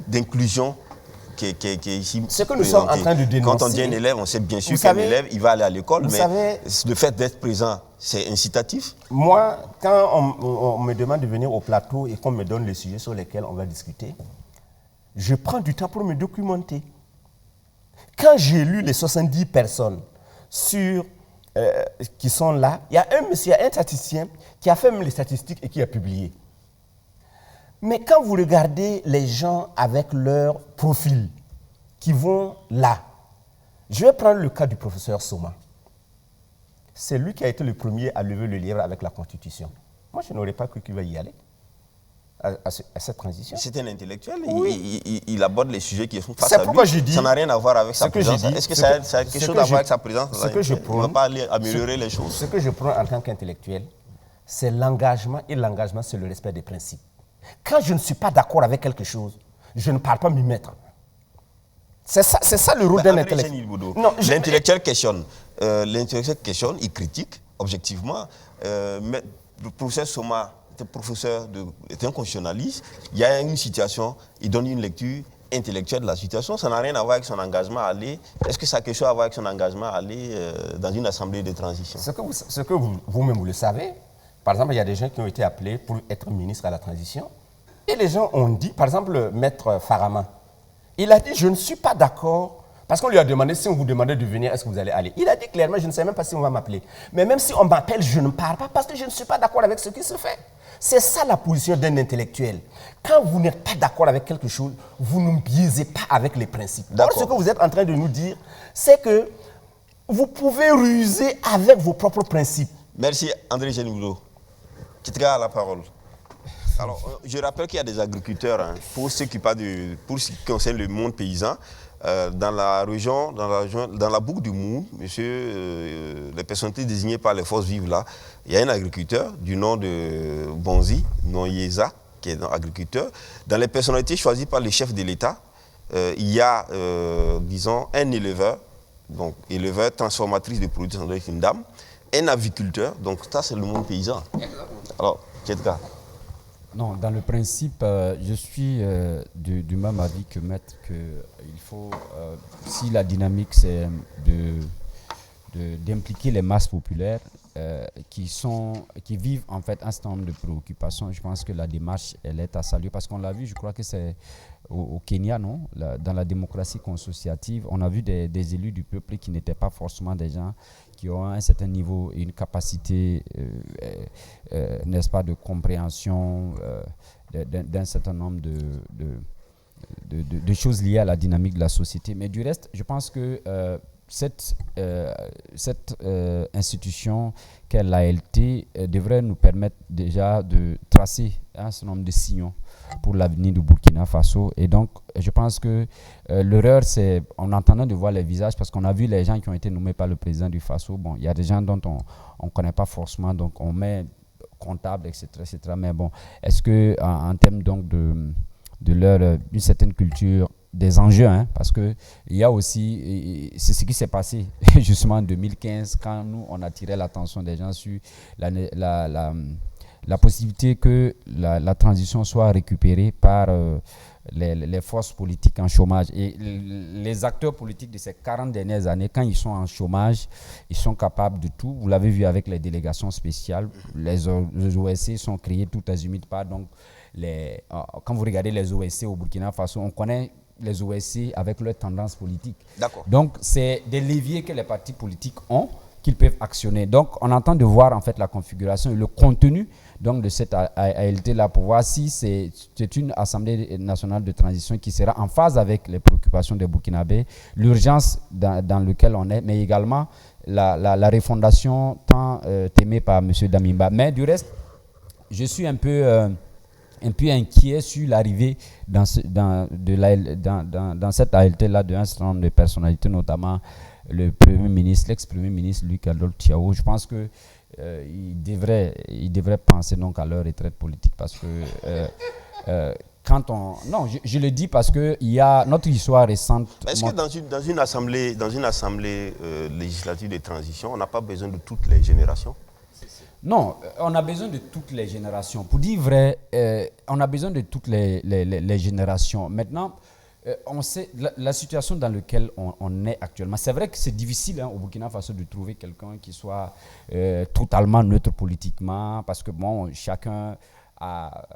d'inclusion qui est ici. Ce que nous sommes en train de dénoncer. Quand on dit un élève, on sait bien sûr qu'un élève, il va aller à l'école, mais le fait d'être présent, c'est incitatif. Moi, quand on me demande de venir au plateau et qu'on me donne les sujets sur lesquels on va discuter, je prends du temps pour me documenter. Quand j'ai lu les 70 personnes qui sont là, il y a un monsieur, un statisticien, qui a fait même les statistiques et qui a publié. Mais quand vous regardez les gens avec leur profil qui vont là, je vais prendre le cas du professeur Soma. C'est lui qui a été le premier à lever le livre avec la Constitution. Moi, je n'aurais pas cru qu'il va y aller à cette transition. C'est un intellectuel, Oui. il aborde les sujets qui sont face C'est à lui. pourquoi je dis- Ça n'a rien à voir avec sa ce que j'ai présence. dit, Est-ce que ce ça que- a quelque ce chose que à je- voir avec sa présence? ce que je Il ne va prône- pas améliorer les choses. Ce que je prends en tant qu'intellectuel, c'est l'engagement, et l'engagement, c'est le respect des principes. Quand je ne suis pas d'accord avec quelque chose, je ne parle pas m'y mettre. C'est ça le rôle d'un André intellectuel. Génie Boudou, Non, l'intellectuel questionne, il critique objectivement. Mais le professeur Soma est un constitutionnaliste. Il y a une situation, il donne une lecture intellectuelle de la situation. Ça n'a rien à voir avec son engagement à aller. Est-ce que ça a quelque chose à voir avec son engagement à aller dans une assemblée de transition? Ce que vous-même vous le savez, par exemple, il y a des gens qui ont été appelés pour être ministres à la transition. Et les gens ont dit, par exemple, Maître Farama, il a dit, je ne suis pas d'accord, parce qu'on lui a demandé, si on vous demandait de venir, est-ce que vous allez aller? Il a dit clairement, je ne sais même pas si on va m'appeler. Mais même si on m'appelle, je ne pars pas parce que je ne suis pas d'accord avec ce qui se fait. C'est ça la position d'un intellectuel. Quand vous n'êtes pas d'accord avec quelque chose, vous ne biaisez pas avec les principes. Or, ce que vous êtes en train de nous dire, c'est que vous pouvez ruser avec vos propres principes. Merci André Génie-Boudou. Kitka a la parole. Alors, je rappelle qu'il y a des agriculteurs, pour ce qui concerne le monde paysan, dans la région, dans la boucle du Moun, les personnalités désignées par les forces vives là, il y a un agriculteur du nom de Bonzi, non Yeza, qui est un agriculteur. Dans les personnalités choisies par les chefs de l'État, il y a, disons, un éleveur, donc éleveur transformatrice de produits, c'est une dame, un aviculteur, donc ça c'est le monde paysan. Alors, Ketka. Non, dans le principe, je suis du même avis que Maître qu'il faut, si la dynamique c'est d'impliquer les masses populaires qui vivent en fait un certain nombre de préoccupations, je pense que la démarche elle est à saluer parce qu'on l'a vu, je crois que c'est au Kenya, non, dans la démocratie consociative, on a vu des élus du peuple qui n'étaient pas forcément des gens qui ont un certain niveau et une capacité, n'est-ce pas, de compréhension d'un certain nombre de choses liées à la dynamique de la société. Mais du reste, je pense que cette institution qu'est l'ALT devrait nous permettre déjà de tracer un certain nombre de signaux pour l'avenir du Burkina Faso. Et donc, je pense que l'erreur, c'est en entendant de voir les visages, parce qu'on a vu les gens qui ont été nommés par le président du Faso. Bon, il y a des gens dont on ne connaît pas forcément, donc on met comptable, etc. Mais bon, est-ce que en termes donc d'une certaine culture, des enjeux, parce que il y a aussi, c'est ce qui s'est passé justement en 2015 quand nous on attirait l'attention des gens sur la possibilité que la transition soit récupérée par les forces politiques en chômage. Et les acteurs politiques de ces 40 dernières années, quand ils sont en chômage, ils sont capables de tout. Vous l'avez vu avec les délégations spéciales, les OSC sont créés tout azimut par donc quand vous regardez les OSC au Burkina Faso, on connaît les OSC avec leurs tendances politiques. D'accord. Donc, c'est des leviers que les partis politiques ont qu'ils peuvent actionner. Donc, on entend de voir en fait la configuration et le contenu donc, de cette ALT-là pour voir si c'est une Assemblée nationale de transition qui sera en phase avec les préoccupations des Burkinabés, l'urgence dans laquelle on est, mais également la refondation tant aimée par M. Damimba. Mais du reste, je suis un peu inquiet sur l'arrivée dans cette ALT-là d'un certain nombre de personnalités, notamment le Premier ministre, l'ex-Premier ministre Luc Adolphe Thiaw. Je pense qu'ils devraient penser donc à leur retraite politique parce que je le dis parce que il y a notre histoire récente. Est-ce que dans une assemblée législative de transition, on n'a pas besoin de toutes les générations? Non, on a besoin de toutes les générations. Pour dire vrai, on a besoin de toutes les générations. Maintenant, on sait la situation dans laquelle on est actuellement. C'est vrai que c'est difficile au Burkina Faso de trouver quelqu'un qui soit totalement neutre politiquement, parce que bon, chacun a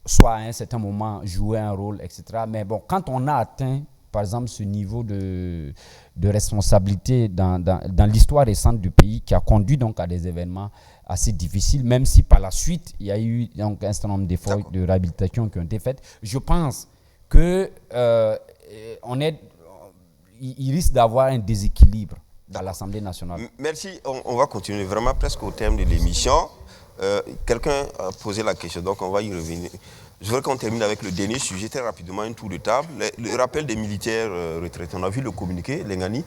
soit à un certain moment joué un rôle, etc. Mais bon, quand on a atteint, par exemple, ce niveau de responsabilité dans l'histoire récente du pays, qui a conduit donc à des événements assez difficiles, même si par la suite, il y a eu donc un certain nombre d'efforts de réhabilitation qui ont été faits. Je pense que il risque d'avoir un déséquilibre à l'Assemblée nationale. Merci. On va continuer vraiment presque au terme de l'émission. quelqu'un a posé la question, donc on va y revenir. Je voudrais qu'on termine avec le dernier sujet, très rapidement, un tour de table. Le rappel des militaires retraités. On a vu le communiqué, Lengani,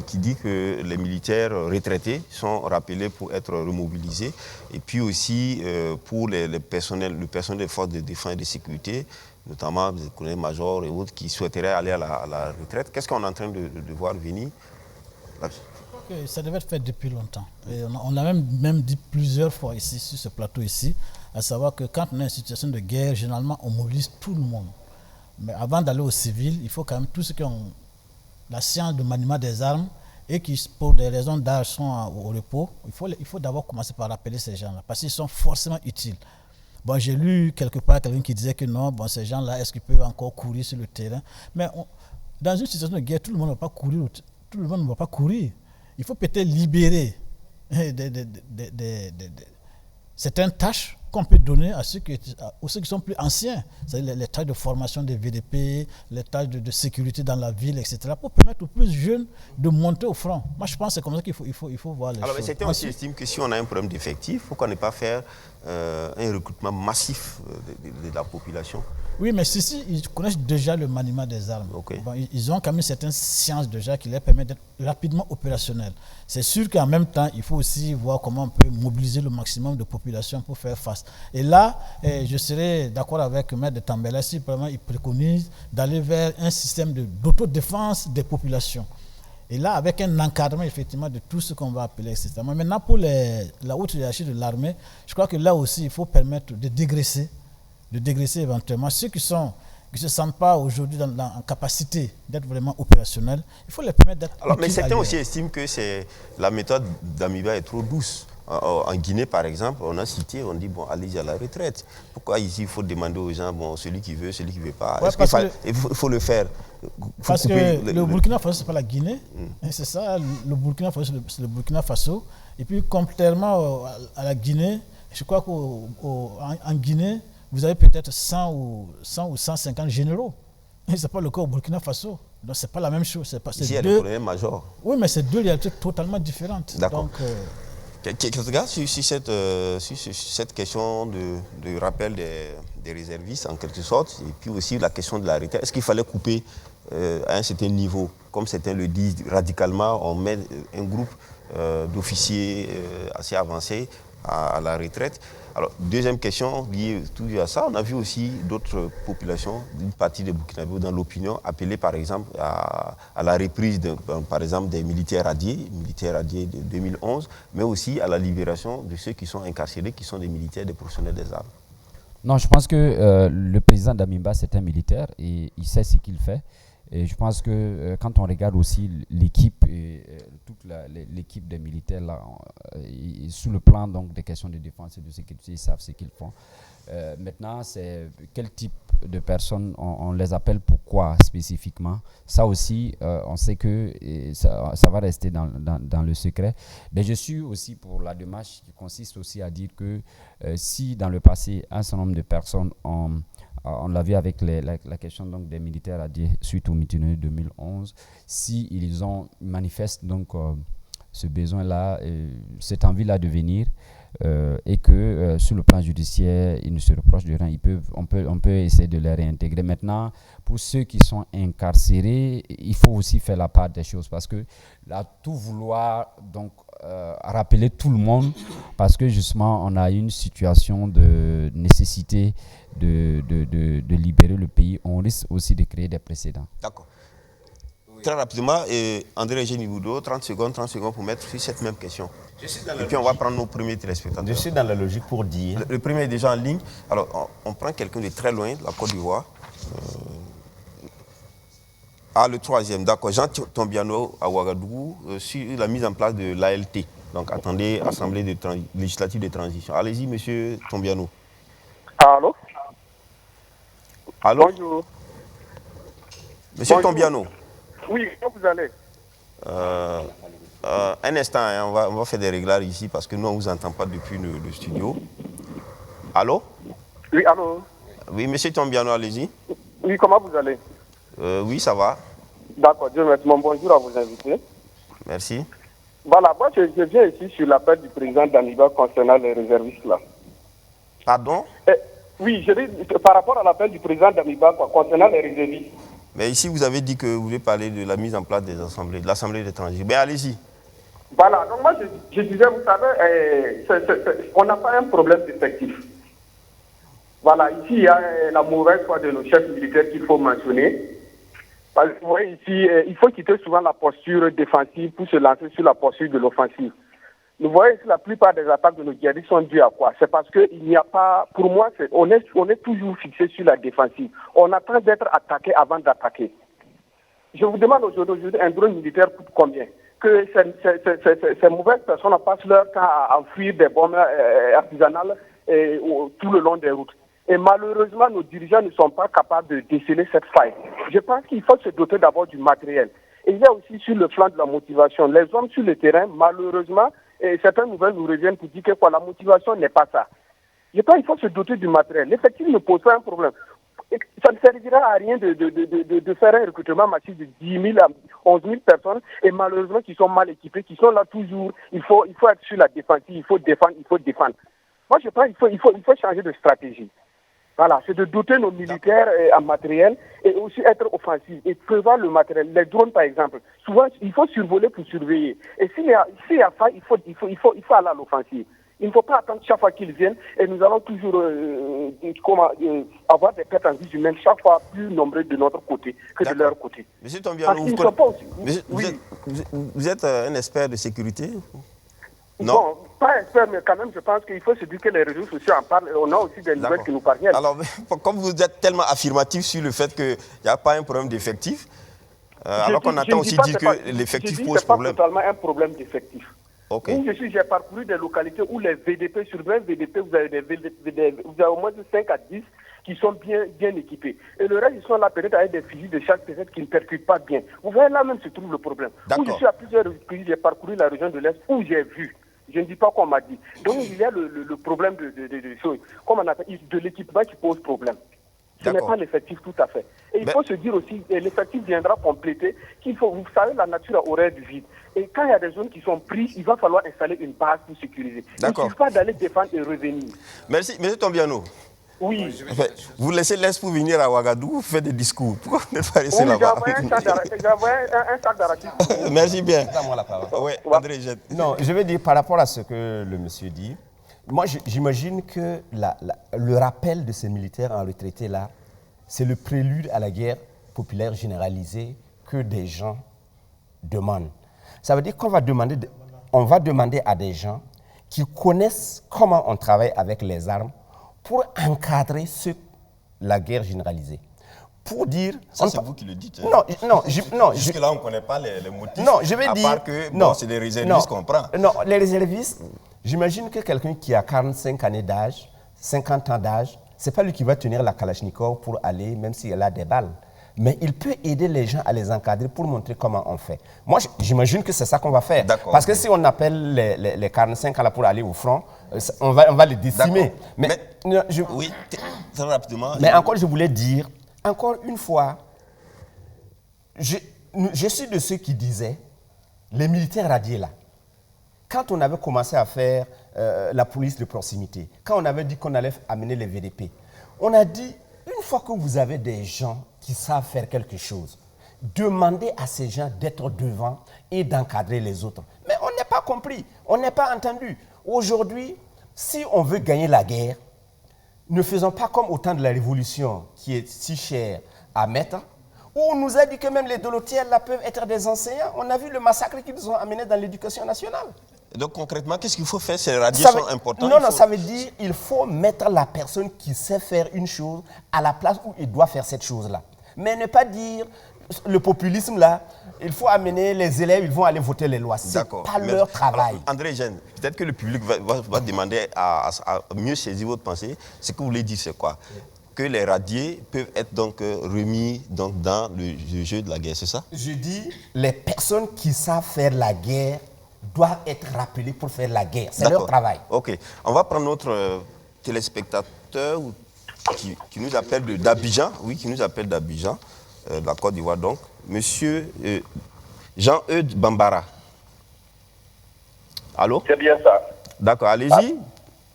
qui dit que les militaires retraités sont rappelés pour être remobilisés. Et puis aussi pour le personnel des forces de défense et de sécurité, notamment les colonels-majors et autres qui souhaiteraient aller à la retraite. Qu'est-ce qu'on est en train de voir venir? Ça devait être fait depuis longtemps. Et on a même dit plusieurs fois ici, sur ce plateau ici, à savoir que quand on est en situation de guerre, généralement, on mobilise tout le monde. Mais avant d'aller au civil, il faut quand même tous ceux qui ont la science de maniement des armes et qui, pour des raisons d'âge, sont au repos. Il faut d'abord commencer par rappeler ces gens-là, parce qu'ils sont forcément utiles. Bon, j'ai lu quelque part quelqu'un qui disait que non, bon, ces gens-là, est-ce qu'ils peuvent encore courir sur le terrain? Mais dans une situation de guerre, tout le monde ne va pas courir. Tout le monde ne va pas courir. Il faut peut-être libérer certaines tâches qu'on peut donner à ceux qui sont plus anciens, c'est-à-dire les tâches de formation des VDP, les tâches de sécurité dans la ville, etc., pour permettre aux plus jeunes de monter au front. Moi, je pense que c'est comme ça qu'il faut voir les choses. Mais certains aussi estiment que si on a un problème d'effectifs, pourquoi ne pas faire un recrutement massif de la population? Oui, mais ceux-ci, ils connaissent déjà le maniement des armes. Okay. Bon, ils ont quand même certaines sciences déjà qui leur permettent d'être rapidement opérationnels. C'est sûr qu'en même temps, il faut aussi voir comment on peut mobiliser le maximum de population pour faire face. Et là, je serais d'accord avec Maître de Tambela si vraiment il préconise d'aller vers un système d'autodéfense des populations. Et là, avec un encadrement effectivement de tout ce qu'on va appeler, etc. Mais maintenant, pour la haute hiérarchie de l'armée, je crois que là aussi, il faut permettre de dégraisser éventuellement ceux qui ne se sentent pas aujourd'hui en capacité d'être vraiment opérationnels. Il faut les permettre d'être utiles. Mais certains aussi estiment que la méthode d'Amiba est trop douce. En Guinée, par exemple, on a cité, on dit, bon, allez à la retraite. Pourquoi ici, il faut demander aux gens, bon, celui qui veut, celui qui ne veut pas. Ouais, il faut le faire. Parce que le Burkina Faso, ce n'est pas la Guinée. C'est ça, le Burkina Faso, c'est le Burkina Faso. Et puis, contrairement à la Guinée, je crois qu'en Guinée, vous avez peut-être 100 ou 150 généraux. Et ce n'est pas le cas au Burkina Faso. Donc, ce n'est pas la même chose. Ici, il y a des colonels-majors. Oui, mais c'est deux réalités totalement différentes. D'accord. Quelques regards sur cette question de rappel des réservistes, en quelque sorte, et puis aussi la question de la retraite. Est-ce qu'il fallait couper à un certain niveau, comme certains le disent radicalement, on met un groupe d'officiers assez avancés à la retraite? Alors, deuxième question liée tout à ça, on a vu aussi d'autres populations, une partie des Burkinabés dans l'opinion, appeler par exemple à la reprise, par exemple, des militaires radiés de 2011, mais aussi à la libération de ceux qui sont incarcérés, qui sont des militaires, des professionnels des armes. Non, je pense que le président d'Amimba, c'est un militaire et il sait ce qu'il fait. Et je pense que quand on regarde aussi l'équipe, toute l'équipe des militaires, là, sous le plan donc, des questions de défense et de sécurité, ils savent ce qu'ils font. Maintenant, c'est quel type de personnes on les appelle, pourquoi spécifiquement. Ça aussi, on sait que ça va rester dans le secret. Mais je suis aussi pour la démarche qui consiste aussi à dire que si dans le passé, un certain nombre de personnes on l'a vu avec la question donc, des militaires radiés suite au mutinerie de 2011. Si ils manifestent donc ce besoin-là, cette envie-là de venir, et que sur le plan judiciaire, ils ne se reprochent de rien, on peut essayer de les réintégrer. Maintenant, pour ceux qui sont incarcérés, il faut aussi faire la part des choses parce que là, tout vouloir donc rappeler tout le monde parce que justement, on a une situation de nécessité de libérer le pays, on risque aussi de créer des précédents. D'accord. Oui. Très rapidement, André Géniboudo, 30 secondes pour mettre sur cette même question. Et puis on va prendre nos premiers téléspectateurs. Je suis dans la logique pour dire... Le premier est déjà en ligne. Alors, on prend quelqu'un de très loin, de la Côte d'Ivoire. Le troisième, d'accord. Jean Tombiano à Ouagadougou, sur la mise en place de l'ALT. Donc, attendez, Assemblée législative de transition. Allez-y, monsieur Tombiano. Allô? Allô? Bonjour. Monsieur Bonjour. Tombiano. Oui, comment vous allez? Un instant, hein, on va faire des réglages ici parce que nous, on ne vous entend pas depuis le studio. Allô? Oui, allô? Oui, monsieur Tombiano, allez-y. Oui, comment vous allez? Oui, ça va. D'accord, Dieu merci. Mon bonjour à vos invités. Merci. Voilà, moi je viens ici sur l'appel du président Damiba concernant les réservistes là. Pardon? Oui, je dis par rapport à l'appel du président Damiba concernant les réservistes. Mais ici, vous avez dit que vous voulez parler de la mise en place des assemblées, de l'Assemblée d'étrangers. Mais allez-y. Voilà, donc moi je disais, vous savez, on n'a pas un problème d'effectif. Voilà, ici il y a la mauvaise foi de nos chefs militaires qu'il faut mentionner. Parce que vous voyez ici, il faut quitter souvent la posture défensive pour se lancer sur la posture de l'offensive. Nous voyons ici la plupart des attaques de nos djihadistes sont dues à quoi? C'est parce qu'il n'y a pas, pour moi, on est toujours fixé sur la défensive. On attend d'être attaqué avant d'attaquer. Je vous demande aujourd'hui, un drone militaire coûte combien? Que ces mauvaises personnes passent leur temps à enfuir des bombes artisanales tout le long des routes. Et malheureusement, nos dirigeants ne sont pas capables de déceler cette faille. Je pense qu'il faut se doter d'abord du matériel. Et il y a aussi sur le plan de la motivation. Les hommes sur le terrain, malheureusement, certaines nouvelles nous reviennent pour dire que la motivation n'est pas ça. Je pense qu'il faut se doter du matériel. L'effectif ne pose pas un problème. Ça ne servira à rien de faire un recrutement massif de 10 000 à 11 000 personnes et malheureusement qui sont mal équipés, qui sont là toujours. Il faut être sur la défensive, il faut défendre. Moi, je pense qu'il faut changer de stratégie. Voilà, c'est de doter nos militaires en matériel et aussi être offensif et prévoir le matériel. Les drones, par exemple, souvent, il faut survoler pour surveiller. Et s'il y a faille, il faut aller à l'offensive. Il ne faut pas attendre chaque fois qu'ils viennent et nous allons toujours avoir des pertes en vie humaine chaque fois plus nombreuses de notre côté que de leur côté. Monsieur Tombiano, vous êtes un expert de sécurité? Non. Bon, pas expert, mais quand même, je pense qu'il faut se dire que les réseaux sociaux en parlent et on a aussi des nouvelles qui nous parviennent. Alors, comme vous êtes tellement affirmatif sur le fait qu'il n'y a pas un problème d'effectif, alors qu'on entend aussi dire que l'effectif pose problème. C'est pas totalement un problème d'effectif. Okay. J'ai parcouru des localités où les VDP, sur 20 VDP, vous avez au moins de 5 à 10 qui sont bien équipés. Et le reste, ils sont là peut-être avec des fusils de chaque peut-être qui ne percutent pas bien. Vous voyez, là même se trouve le problème. Où je suis à plusieurs reprises, j'ai parcouru la région de l'Est où j'ai vu. Je ne dis pas qu'on m'a dit. Donc il y a le problème de choses, comme on appelle, de l'équipement qui pose problème. Ce n'est pas l'effectif tout à fait. Et il faut se dire aussi, l'effectif viendra compléter, vous savez, la nature a horreur du vide. Et quand il y a des zones qui sont prises, il va falloir installer une base pour sécuriser. Il ne suffit pas d'aller défendre et revenir. Merci. Monsieur Tombiano. Oui. Vous laissez l'Est pour venir à Ouagadougou, vous faites des discours. Pourquoi vous n'êtes pas resté là-bas? J'ai envoyé un sac d'arachide. Merci bien. Donne-moi la parole. Oui, André Jette. Non, je veux dire par rapport à ce que le monsieur dit, moi j'imagine que le rappel de ces militaires en retraité là, c'est le prélude à la guerre populaire généralisée que des gens demandent. Ça veut dire qu'on va demander à des gens qui connaissent comment on travaille avec les armes pour encadrer la guerre généralisée. Pour dire... Ça, c'est vous qui le dites. Non, non. Jusque-là, on ne connaît pas les motifs. Non, je vais dire... À part que c'est des réservistes qu'on prend. Non, les réservistes, j'imagine que quelqu'un qui a 45 années d'âge, 50 ans d'âge, ce n'est pas lui qui va tenir la Kalachnikov pour aller, même si elle a des balles. Mais il peut aider les gens à les encadrer pour montrer comment on fait. Moi, j'imagine que c'est ça qu'on va faire. Parce que si on appelle les 45 ans là pour aller au front, on va les décimer. Oui, très rapidement. Mais encore, je voulais dire, encore une fois, je suis de ceux qui disaient, les militaires radiés là, quand on avait commencé à faire la police de proximité, quand on avait dit qu'on allait amener les VDP, on a dit, une fois que vous avez des gens qui savent faire quelque chose, demandez à ces gens d'être devant et d'encadrer les autres. Mais on n'est pas compris, on n'est pas entendu. Aujourd'hui, si on veut gagner la guerre, ne faisons pas comme au temps de la Révolution, qui est si cher à mettre, où on nous a dit que même les dolotières là peuvent être des enseignants. On a vu le massacre qu'ils nous ont amené dans l'éducation nationale. Donc concrètement, qu'est-ce qu'il faut faire? Ces radios sont importants. Non, ça veut dire qu'il faut mettre la personne qui sait faire une chose à la place où il doit faire cette chose-là. Mais ne pas dire, le populisme là, il faut amener les élèves, ils vont aller voter les lois. Ce n'est pas leur travail. Alors, André Gène, peut-être que le public va demander à mieux saisir votre pensée. Ce que vous voulez dire, c'est quoi? Que les radiés peuvent être donc remis dans le jeu de la guerre, c'est ça? Je dis, les personnes qui savent faire la guerre doivent être rappelés pour faire la guerre. C'est leur travail. Ok. On va prendre notre téléspectateur qui nous appelle d'Abidjan. Oui, qui nous appelle d'Abidjan, de la Côte d'Ivoire donc. Monsieur Jean-Eudes Bambara. Allô? C'est bien ça. D'accord, allez-y.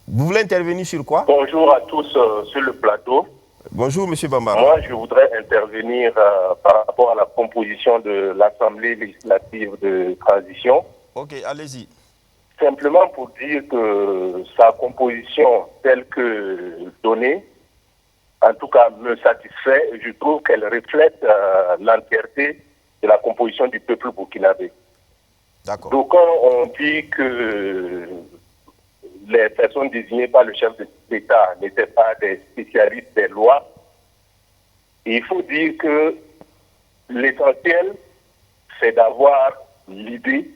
Vous voulez intervenir sur quoi? Bonjour à tous sur le plateau. Bonjour, M. Bambara. Moi, je voudrais intervenir par rapport à la composition de l'Assemblée législative de transition. Ok, allez-y. Simplement pour dire que sa composition telle que donnée, en tout cas, me satisfait. Je trouve qu'elle reflète l'entièreté de la composition du peuple burkinabé. D'accord. Donc, quand on dit que les personnes désignées par le chef d'État n'étaient pas des spécialistes des lois, il faut dire que l'essentiel, c'est d'avoir l'idée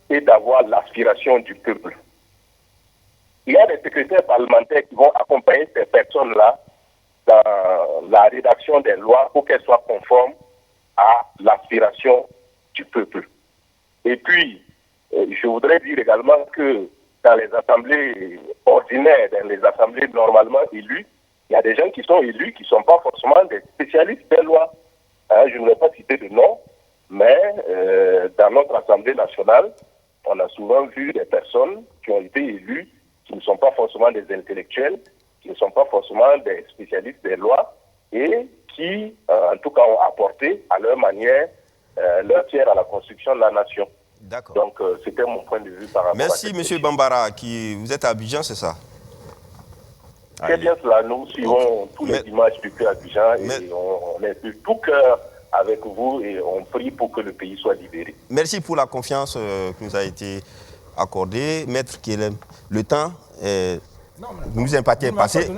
et d'avoir l'aspiration du peuple. Il y a des secrétaires parlementaires qui vont accompagner ces personnes-là dans la rédaction des lois pour qu'elles soient conformes à l'aspiration du peuple. Et puis, je voudrais dire également que dans les assemblées ordinaires, dans les assemblées normalement élues, il y a des gens qui sont élus qui ne sont pas forcément des spécialistes des lois. Je ne vais pas citer de nom, mais dans notre Assemblée nationale, on a souvent vu des personnes qui ont été élues qui ne sont pas forcément des intellectuels, qui ne sont pas forcément des spécialistes des lois et qui, en tout cas, ont apporté à leur manière leur pierre à la construction de la nation. D'accord. Donc, c'était mon point de vue par rapport à Merci, cette M. question. Bambara. Vous êtes à Abidjan, c'est ça? C'est bien cela. Nous suivons tous les dimanches depuis Abidjan et on est de tout cœur avec vous et on prie pour que le pays soit libéré. Merci pour la confiance qui nous a été accordée. Maître Kelem, le temps nous est passé.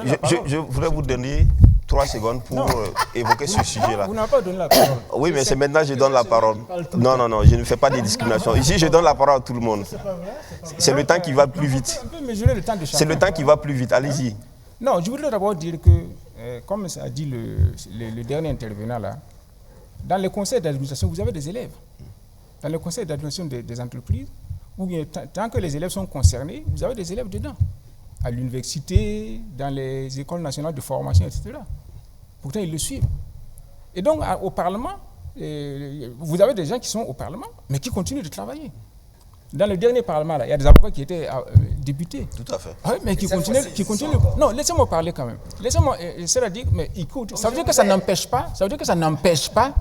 Je voudrais vous donner 3 secondes pour évoquer ce sujet-là. Vous n'avez pas donné la parole. Oui, mais c'est maintenant que je donne la parole. Non, non, non, je ne fais pas de discrimination. Ici, je donne la parole à tout le monde. C'est le temps qui va plus vite. On peut mesurer le temps de chacun. C'est le temps qui va plus vite. Allez-y. Non, je voudrais d'abord dire que, comme ça a dit le dernier intervenant là, dans les conseils d'administration, vous avez des élèves. Dans les conseils d'administration des entreprises, ou bien tant que les élèves sont concernés, vous avez des élèves dedans. À l'université, dans les écoles nationales de formation, etc. Pourtant, ils le suivent. Et donc, au Parlement, vous avez des gens qui sont au Parlement, mais qui continuent de travailler. Dans le dernier Parlement, là, il y a des avocats qui étaient députés. Tout à fait. Ah oui, mais qui continuent. Non, laissez-moi parler quand même. Laissez-moi, c'est-à-dire, mais écoute, ça veut dire que ça n'empêche pas,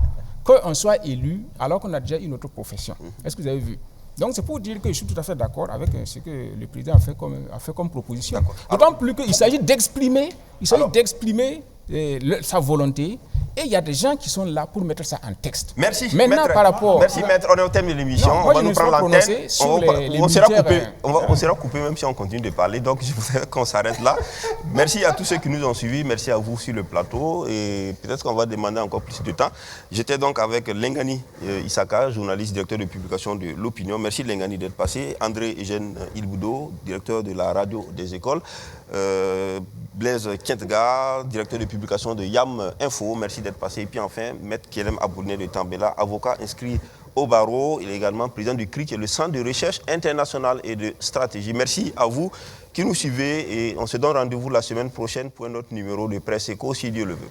qu'on soit élu alors qu'on a déjà une autre profession. Est-ce que vous avez vu? Donc c'est pour dire que je suis tout à fait d'accord avec ce que le président a fait comme proposition. D'autant plus qu'il s'agit d'exprimer sa volonté. Et il y a des gens qui sont là pour mettre ça en texte. Merci. Maintenant, maître, par rapport... Merci, maître. On est au thème de l'émission. On va nous prendre l'antenne. On sera coupé même si on continue de parler. Donc, je voudrais qu'on s'arrête là. Merci à tous ceux qui nous ont suivis. Merci à vous sur le plateau. Et peut-être qu'on va demander encore plus de temps. J'étais donc avec Lengani Isaka, journaliste, directeur de publication de L'Opinion. Merci Lengani d'être passé. André Eugène Ilboudo, directeur de la radio des écoles. Blaise Kientga, directeur de publication de YAM Info, merci d'être passé. Et puis enfin, Maître Kelem Abouné de Tambela, avocat inscrit au barreau. Il est également président du CRI, qui est le Centre de recherche internationale et de stratégie. Merci à vous qui nous suivez et on se donne rendez-vous la semaine prochaine pour un autre numéro de Presse Éco, si Dieu le veut.